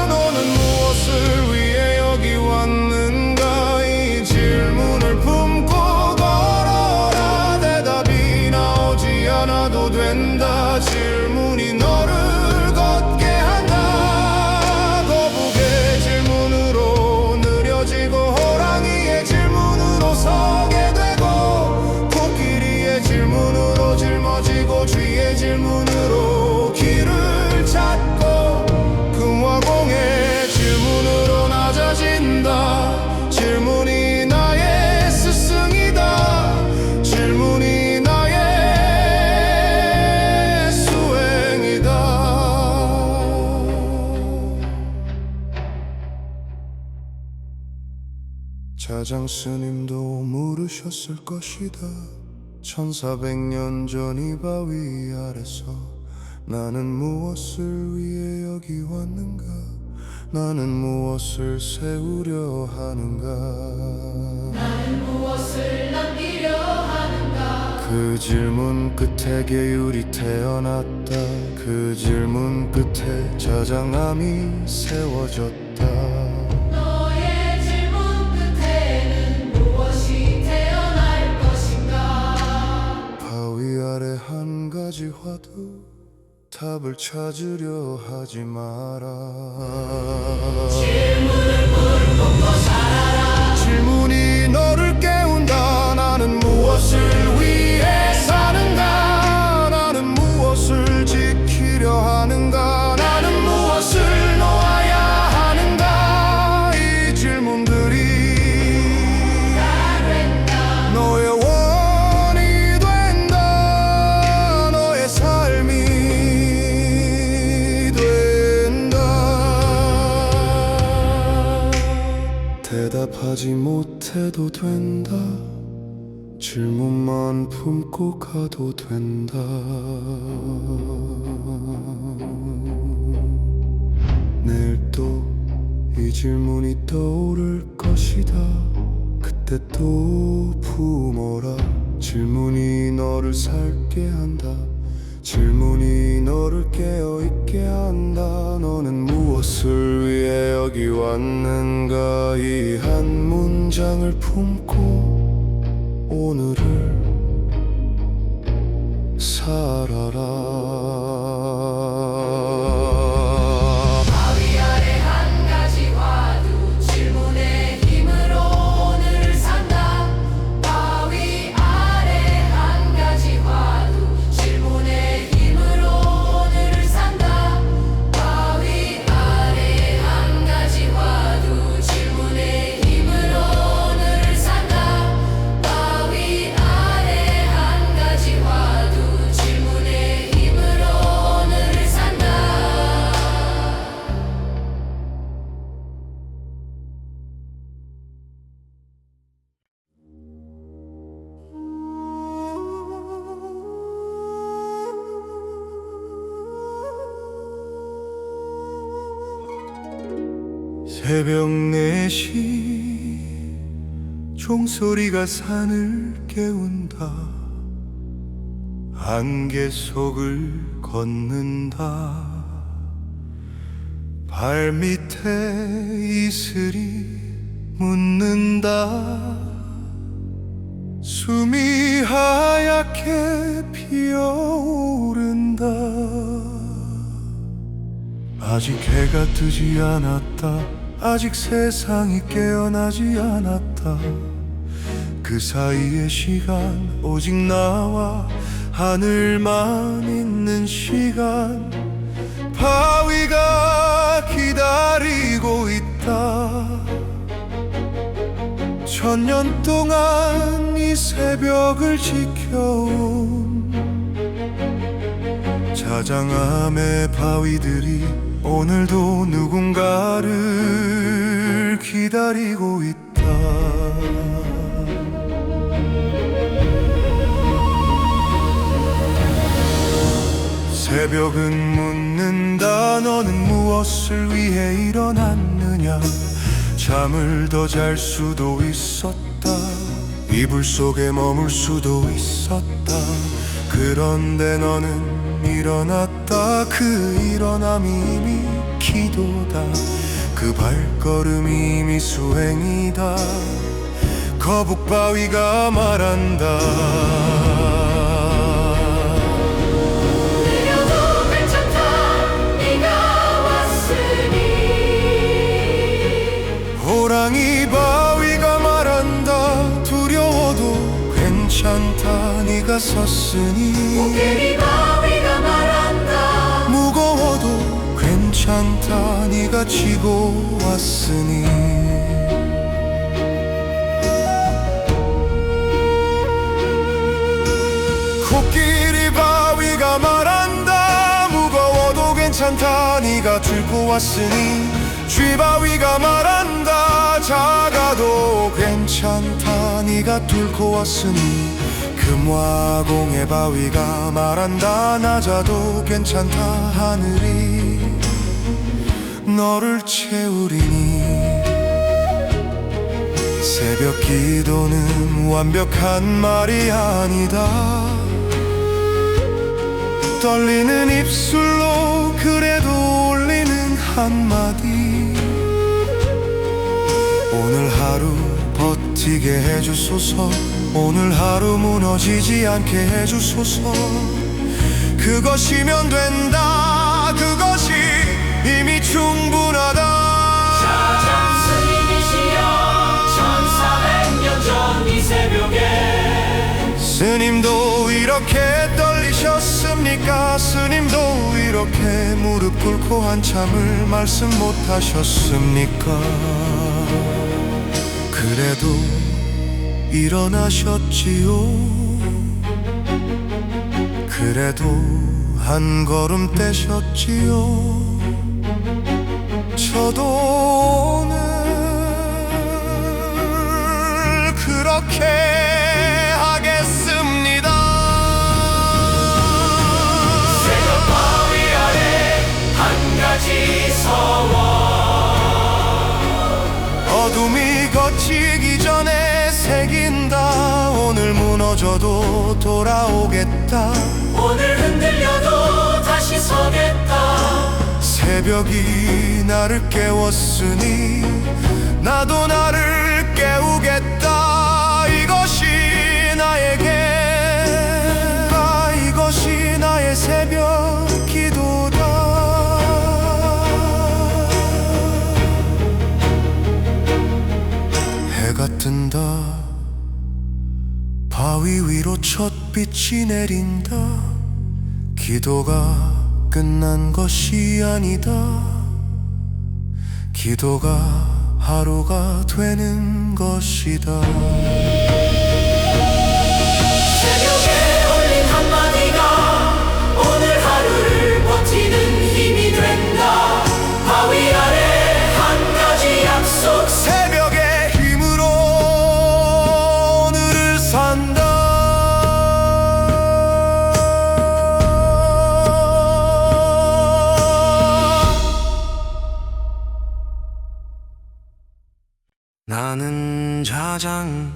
너는 무엇을 위해 여기 왔는가? 이 질문을 품고 걸어라. 대답이 나오지 않아도 된다. 질문이 너를 걷게 한다. 거북의 질문으로 느려지고, 호랑이의 질문으로 서게 되고, 코끼리의 질문으로 짊어지고, 쥐의 질문으로 길을 찾고, 금화공의 질문으로 낮아진다. 질문이 나의 스승이다. 질문이 나의 자장 스님도 물으셨을 것이다. 1400년 전 이 바위 아래서 나는 무엇을 위해 여기 왔는가? 나는 무엇을 세우려 하는가? 나는 무엇을 남기려 하는가? 그 질문 끝에 계율이 태어났다. 그 질문 끝에 자장암이 세워졌다. 너의 질문 끝에는 무엇이 태어날 것인가? 가지 화두 답을 찾으려 하지 마라. 질문을 물고 살아라. 질문이 너를 깨운다. 나는 무엇을 위해 사는가? 나는 무엇을 지키려 하는가? 나는 무엇을 놓아야 하는가? 이 질문들이 너의 원이 된다. 너의 삶이 된다. 대답하지 못해도 된다. 질문만 품고 가도 된다. 내일 또 이 질문이 떠오를 것이다. 그때 또 품어라. 질문이 너를 살게 한다. 질문이 너를 깨어있게 한다. 너는 무엇을 위해 여기 왔는가? 이 한 문장을 품고 오늘을 살아라. 바위 아래 한 가지 화두. 질문의 힘으로 오늘을 산다. 바위 아래 한 가지 화두. 질문의 힘으로 오늘을 산다. 바위 아래 한 가지 화두. 질문의 힘으로 오늘을 산다. 바위 아래 한 가지 화두. 질문의 힘으로 오늘을 산다. 새벽 4시 종소리가 산을 깨운다. 안개 속을 걷는다. 발밑에 이슬이 묻는다. 숨이 하얗게 피어오른다. 아직 해가 뜨지 않았다. 아직 세상이 깨어나지 않았다. 그 사이의 시간 오직 나와 하늘만 있는 시간. 바위가 기다리고 있다. 천년 동안 이 새벽을 지켜온 자장암의 바위들이 오늘도 누군가를 기다리고 있다. 새벽은 묻는다. 너는 무엇을 위해 일어났느냐? 잠을 더 잘 수도 있었다. 이불 속에 머물 수도 있었다. 그런데 너는 일어났다. 그 일어남이 이미 기도다. 그 발걸음이 이미 수행이다. 거북바위가 말한다. 느려도 괜찮다. 네가 왔으니. 호랑이 바위가 말한다. 두려워도 괜찮다. 네가 섰으니. 코끼리 바위가 말한다. 무거워도 괜찮다. 네가 지고 왔으니. 코끼리 바위가 말한다. 무거워도 괜찮다. 네가 들고 왔으니. 쥐바위가 말한다. 작아도 괜찮다. 네가 뚫고 왔으니. 금화공의 바위가 말한다. 낮아도 괜찮다. 하늘이 너를 채우리니. 새벽 기도는 완벽한 말이 아니다. 떨리는 입술로 그래도 올리는 한마디. 오늘 하루 버티게 해주소서. 오늘 하루 무너지지 않게 해주소서. 그것이면 된다. 그것이 이미 충분하다. 자장 스님이시여 1400년 전 이 새벽에 스님도 이렇게 떨리셨습니까? 스님도 이렇게 무릎 꿇고 한참을 말씀 못하셨습니까? 그래도 일어나셨지요. 그래도 한 걸음 떼셨지요. 저도 오늘 그렇게 하겠습니다. 새벽 바위 아래 한 가지 서원 어둠이 걷히기 전에 새긴다. 오늘 무너져도 돌아오겠다. 오늘 흔들려도 다시 서겠다. 새벽이 나를 깨웠으니 나도 나를 깨우겠다. 이것이 나에게 이것이 나의 새벽 기도다. 해가 뜬다. 바위 위로 첫 빛이 내린다. 기도가 끝난 것이 아니다. 기도가 하루가 되는 것이다. 새벽에 올린 한마디가 오늘 하루를 버티는 힘이 된다. 바위 아래 한 가지 약속 새벽의 힘으로 오늘을 산다. 나는 자장이다.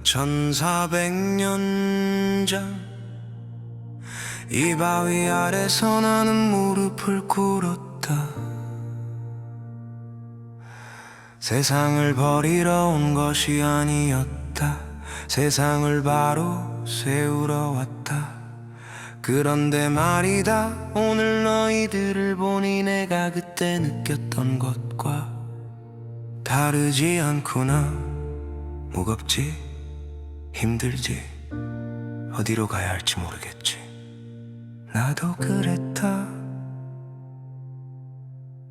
1400년 전 이 바위 아래서 나는 무릎을 꿇었다. 세상을 버리러 온 것이 아니었다. 세상을 바로 세우러 왔다. 그런데 말이다. 오늘 너희들을 보니 내가 그때 느꼈던 것과 다르지 않구나. 무겁지, 힘들지, 어디로 가야 할지 모르겠지. 나도 그랬다.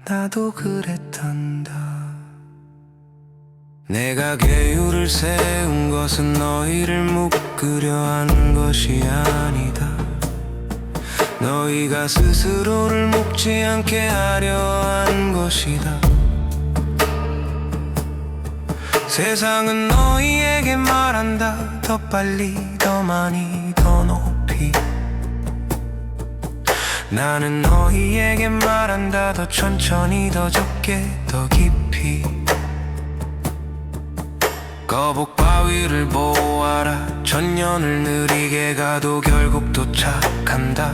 나도 그랬단다. 내가 계율을 세운 것은 너희를 묶으려 한 것이 아니다. 너희가 스스로를 묶지 않게 하려 한 것이다. 세상은 너희에게 말한다. 더 빨리, 더 많이, 더 높이. 나는 너희에게 말한다. 더 천천히, 더 적게, 더 깊이. 거북 바위를 보아라. 천년을 느리게 가도 결국 도착한다.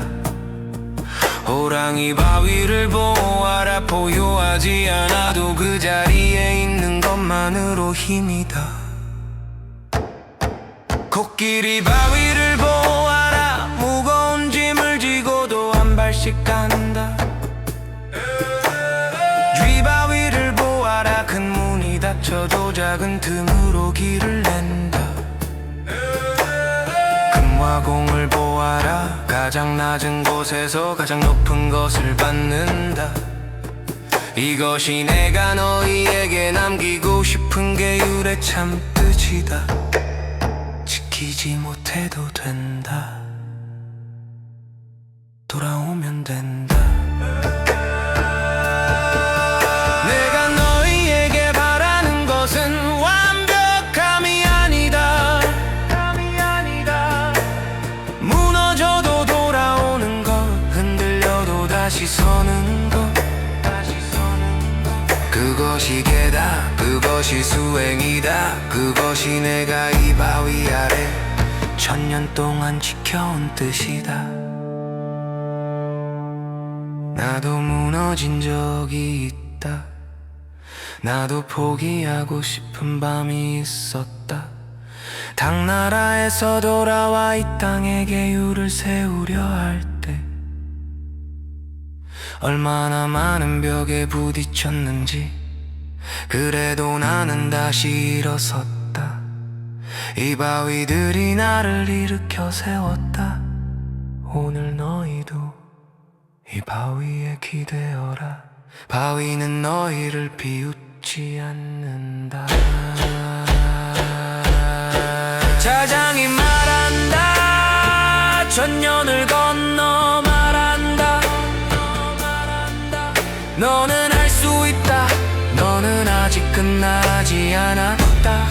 호랑이 바위를 보아라. 보유하지 않아도 그 자리에 있는 것만으로 힘이다. 코끼리 바위를 보아라. 무거운 짐을 지고도 한 발씩 간다. 쥐 바위를 보아라. 큰 문이 닫혀도 작은 틈으로 길을 낸다. 금화공을 보아라. 가장 낮은 곳에서 가장 높은 것을 받는다. 이것이 내가 너희에게 남기고 싶은 계율의 참 뜻이다. 지키지 못해도 된다. 돌아오면 된다. 내가 너희에게 바라는 것은 완벽함이 아니다. 무너져도 돌아오는 것, 흔들려도 다시 서는 것. 그것이 계다. 그것이 수행이다. 그것이 내가 이 바위 아래 천년 동안 지켜온 뜻이다. 나도 무너진 적이 있다. 나도 포기하고 싶은 밤이 있었다. 당나라에서 돌아와 이 땅에 계율을 세우려 할 때 얼마나 많은 벽에 부딪혔는지 그래도 나는 다시 일어섰다. 이 바위들이 나를 일으켜 세웠다. 오늘 너희도 이 바위에 기대어라. 바위는 너희를 비웃지 않는다. 자장이 말한다. 천년을 건너 말한다. 너는 할 수 있다. 너는 아직 끝나지 않았다.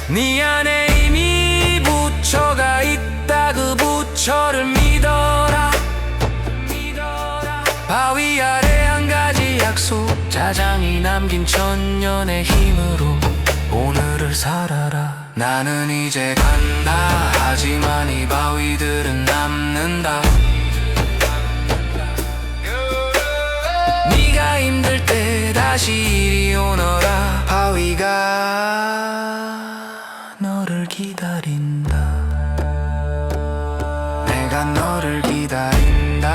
네 안에 이미 부처가 있다. 그 부처를 믿어라. 바위 아래 한 가지 약속. 자장이 남긴 천년의 힘으로 오늘을 살아라. 나는 이제 간다. 하지만 이 바위들은 남는다. 네가 힘들 때 다시 이리 오너라. 바위가 너를 기다린다. 내가 너를 기다린다.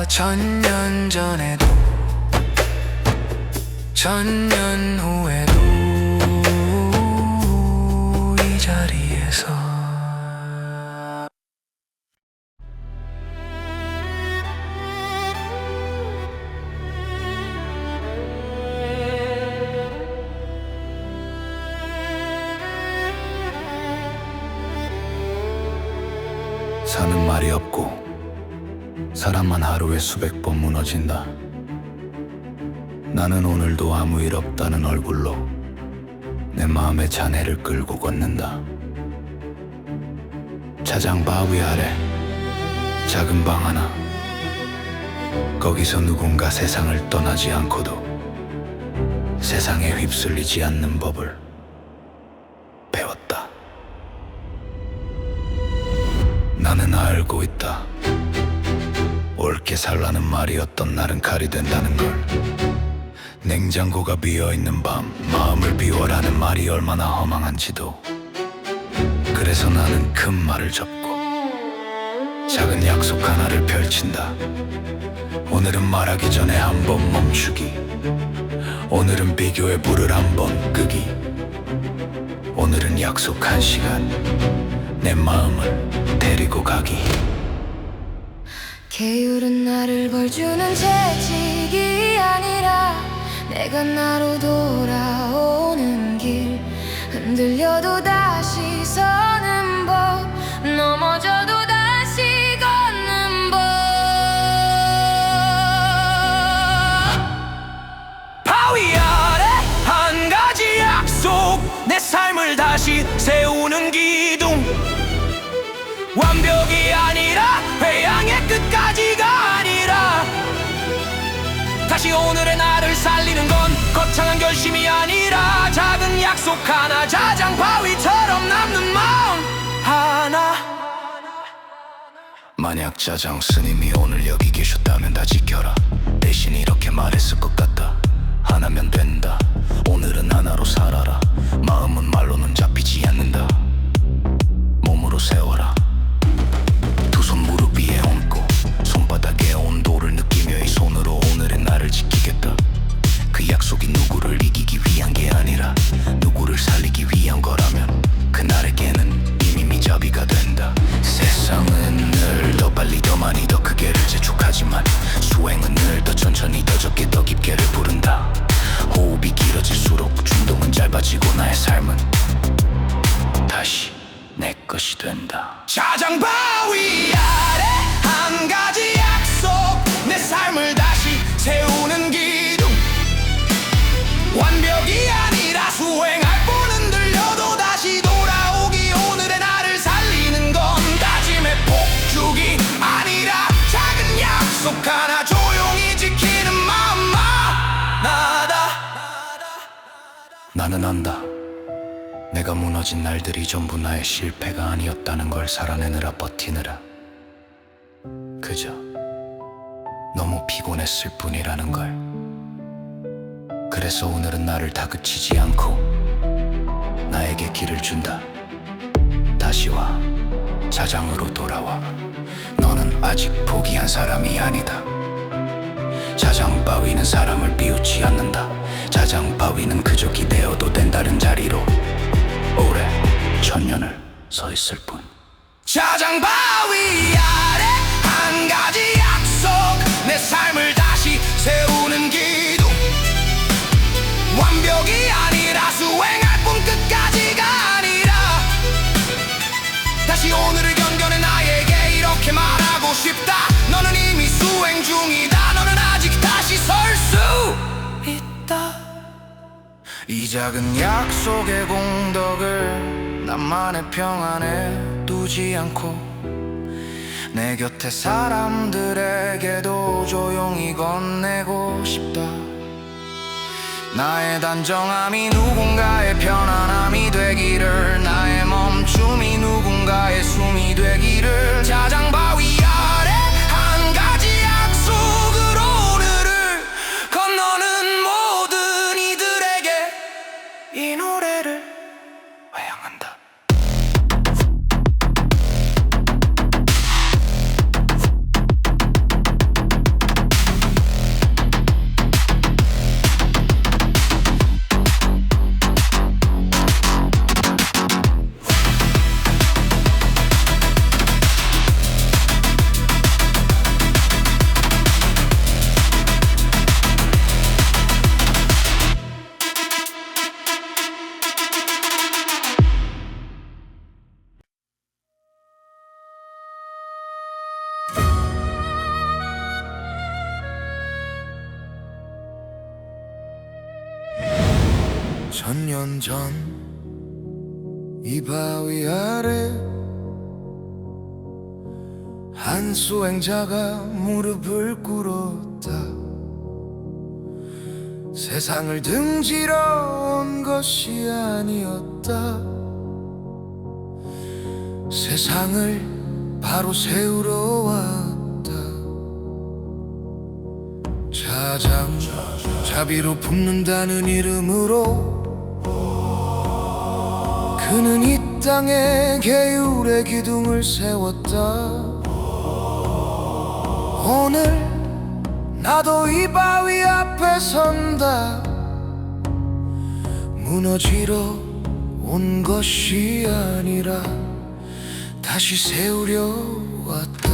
천년 전에도 천년 후에도 이 자리에서 사는 말이 없고 사람만 하루에 수백 번 무너진다. 나는 오늘도 아무 일 없다는 얼굴로 내 마음의 잔해를 끌고 걷는다. 자장 바위 아래 작은 방 하나, 거기서 누군가 세상을 떠나지 않고도 세상에 휩쓸리지 않는 법을 배웠다. 나는 알고 있다. 옳게 살라는 말이었던 날은 칼이 된다는 걸. 냉장고가 비어있는 밤 마음을 비워라는 말이 얼마나 허망한지도. 그래서 나는 큰 말을 접고 작은 약속 하나를 펼친다. 오늘은 말하기 전에 한번 멈추기. 오늘은 비교의 불을 한번 끄기. 오늘은 약속 한 시간 내 마음을 데리고 가기. 계율은 나를 벌주는 채찍이 아니라 내가 나로 돌아오는 길. 흔들려도 다시 서는 법, 넘어져도 다시 걷는 법. 바위 아래 한 가지 약속. 내 삶을 다시 세우는 기둥. 완벽이 아니라 회양의 끝까지가 아니라 다시 오늘의 나를 살리는 건 거창한 결심이 아니라 작은 약속 하나. 자장 바위처럼 남는 마음 하나. 만약 자장 스님이 오늘 여기 계셨다면 다 지켜라. 대신 이렇게 말했을 것 같다. 하나면 된다. 오늘은 하나로 살아라. 마음은 말로는 잡히지 않는다. 몸으로 세워라. 두 손 무릎 위에 얹고 손바닥의 온도를 느끼며 이 손으로 오늘의 나를 지키겠다. 그 약속이 누구를 이기기 위한 게 아니라 누구를 살리기 위한 거라면 그날에게는 이미 미자비가 된다. 세상은 늘 더 빨리 더 많이 더 크게를 재촉하지만 수행은 늘 더 천천히 더 적게 더 깊게를 부른다. 호흡이 길어질수록 중동은 짧아지고 나의 삶은 다시 내 것이 된다. 자장 바위 아래 한 가지 약속. 내 삶을 다시 세우는 기둥. 완벽이 아니라 수행할 뿐은 들려도 다시 돌아오기. 오늘의 나를 살리는 건 다짐의 폭죽이 아니라 작은 약속 하나. 조용히 지키는 마음만 나다. 나는 안다. 내가 무너진 날들이 전부 나의 실패가 아니었다는 걸. 살아내느라 버티느라 그저 너무 피곤했을 뿐이라는 걸. 그래서 오늘은 나를 다그치지 않고 나에게 길을 준다. 다시 와, 자장으로 돌아와. 너는 아직 포기한 사람이 아니다. 자장 바위는 사람을 비웃지 않는다. 자장 바위는 그저 기대어도 된다는 자리로 오래 천년을 서 있을 뿐. 자장 바위 아래 한 가지 약속, 내 삶을 다시 세우는 기둥. 완벽이 아니라 수행할 뿐, 끝까지가 아니라. 다시 오늘을 견뎌내 나에게 이렇게 말하고 싶다. 너는 이미 수행 중이다. 너는 아직 다시 설 수 있다. 이 작은 약속의 공덕을 나만의 평안에 두지 않고 내 곁에 사람들에게도 조용히 건네고 싶다. 나의 단정함이 누군가의 편안함이 되기를, 나의 멈춤이 누군가의 숨이 되기를. 자장 바위 아래 한 가지 약속으로 오늘을 건너는 모든 이들에게 이 노래를 외양한다. 천년 전 이 바위 아래 한 수행자가 무릎을 꿇었다. 세상을 등지러 온 것이 아니었다. 세상을 바로 세우러 왔다. 자장 자비로 품는다는 이름으로 그는 이 땅에 계율의 기둥을 세웠다. 오늘 나도 이 바위 앞에 선다. 무너지러 온 것이 아니라 다시 세우려 왔다.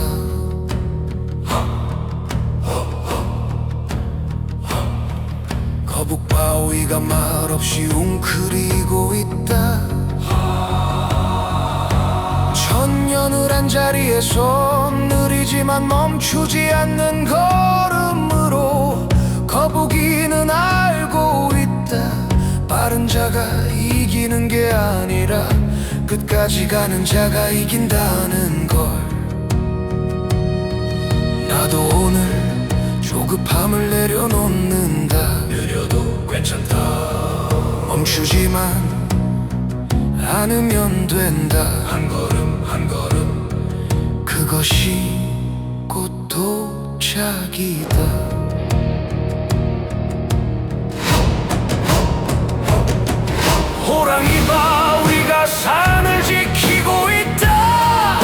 거북바위가 말없이 웅크리고 있다. 천년을 한 자리에서 느리지만 멈추지 않는 걸음으로 거북이는 알고 있다. 빠른 자가 이기는 게 아니라 끝까지 가는 자가 이긴다는 걸. 나도 오늘 조급함을 내려놓는다. 느려도 괜찮다. 멈추지만 않으면 된다. 한 걸음 한 걸음 그것이 곧 도착이다. 호랑이 바위가 산을 지키고 있다.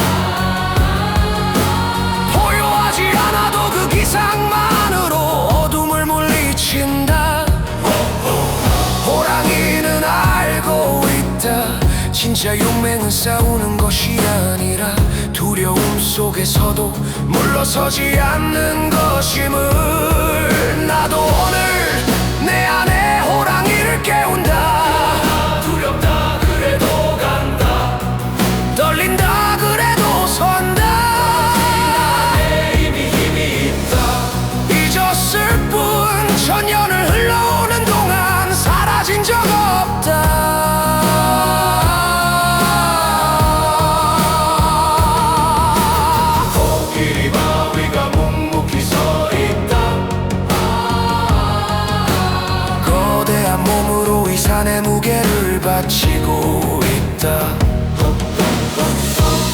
보여하지 않아도 그 기상만으로 어둠을 물리친다. 호랑이는 알고 있다. 진짜 용맹은 싸우는 것이 아니라 두려움 속에서도 물러서지 않는 것임을. 나도 오늘 내 안에 호랑이를 깨운다. 두렵다 그래도 간다. 떨린다 그래도 선다. 내 힘이 있다. 잊었을 뿐 천년을 흘러오는 동안 사라진 적 없다. 산의 무게를 바치고 있다.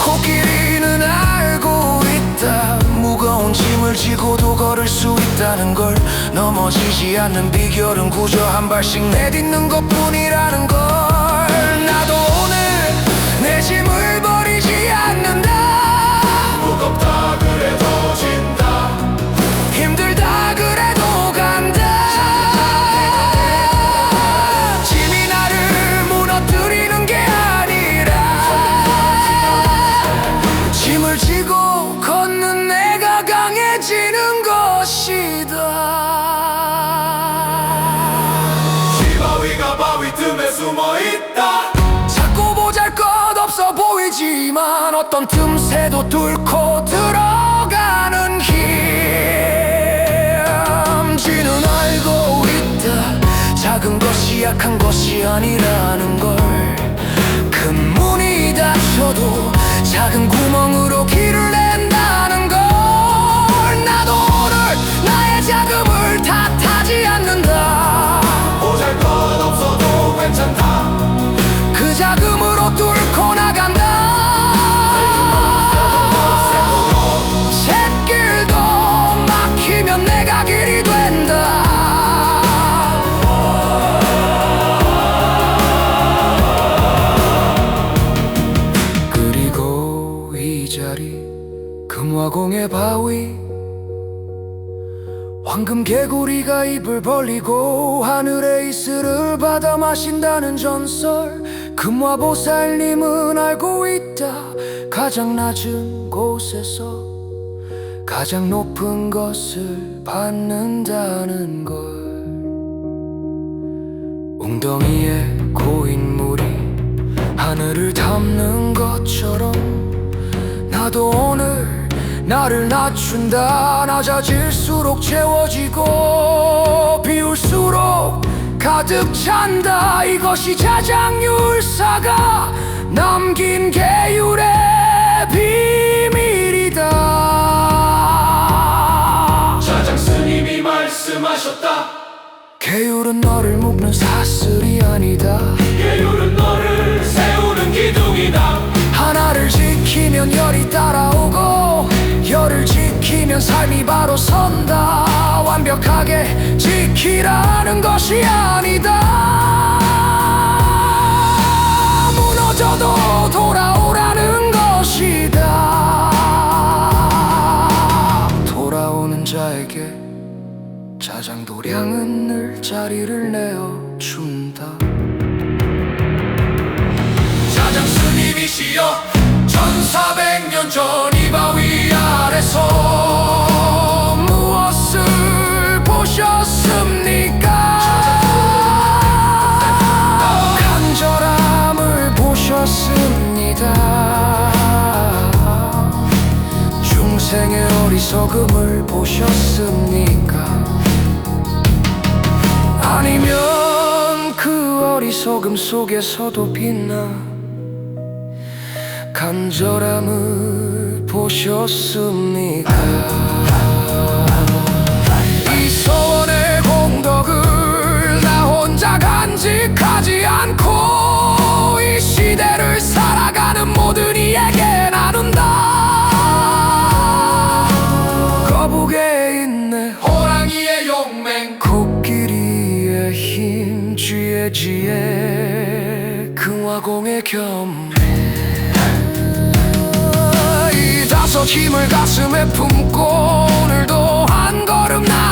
코끼리는 알고 있다. 무거운 짐을 지고도 걸을 수 있다는 걸. 넘어지지 않는 비결은 그저 한 발씩 내딛는 것뿐이라는 걸. 나도 오늘 내 짐을 버리지 않는다. 무겁다 그래도 진다. 힘들다 그래도 간다. 짐이 나를 무너뜨리는 게 아니라 짐을 지고 걷는 내가 강해지는 것이다. 지바위가 바위 틈에 숨어있다. 자꾸 보잘것없어 보이지만 어떤 틈새도 뚫고 들어가는 힘. 지는 알고 있다. 작은 것이 약한 것이 아니라는 걸. 큰 문이 닫혀도 작은 구멍으로 길을 낸다는 걸. 나도 오늘 나의 자금을 탓하지 않는다. 보잘것없어도 괜찮다. 그 자금으로 뚫고 나간다. 샛길도 막히면 내가 길이 된다. 그리고 이 자리 금화공의 바위, 황금 개구리가 입을 벌리고 하늘의 이슬을 받아 마신다는 전설. 금화보살님은 알고 있다. 가장 낮은 곳에서 가장 높은 것을 받는다는 걸. 웅덩이에 고인 물이 하늘을 담는 것처럼 나도 오늘 나를 낮춘다. 낮아질수록 채워지고 비울수록 가득 찬다. 이것이 자장율사가 남긴 계율의 비밀이다. 자장 스님이 말씀하셨다. 계율은 너를 묶는 사슬이 아니다. 계율은 너를 세우는 기둥이다. 하나를 지키면 열이 따라오고 열을 지키면 삶이 바로 선다. 완벽하게 지키라는 것이 아니다. 무너져도 돌아오라는 것이다. 돌아오는 자에게 자장도량은 늘 자리를 내어준다. 자장 스님이시여 1400년 전 이 바위 아래서 무엇을 보셨습니까? 간절함을 보셨습니다. 중생의 어리석음을 보셨습니까? 아니면 그 어리석음 속에서도 빛나 간절함을 보셨습니까? 이 소원의 공덕을 나 혼자 간직하지 않고 이 시대를 살아가는 모든 이에게 나눈다. 거북의 인내, 호랑이의 용맹, 코끼리의 힘, 쥐의 지혜, 금화공의 겸. 이 다섯 힘을 가슴에 품고 오늘도 한 걸음 나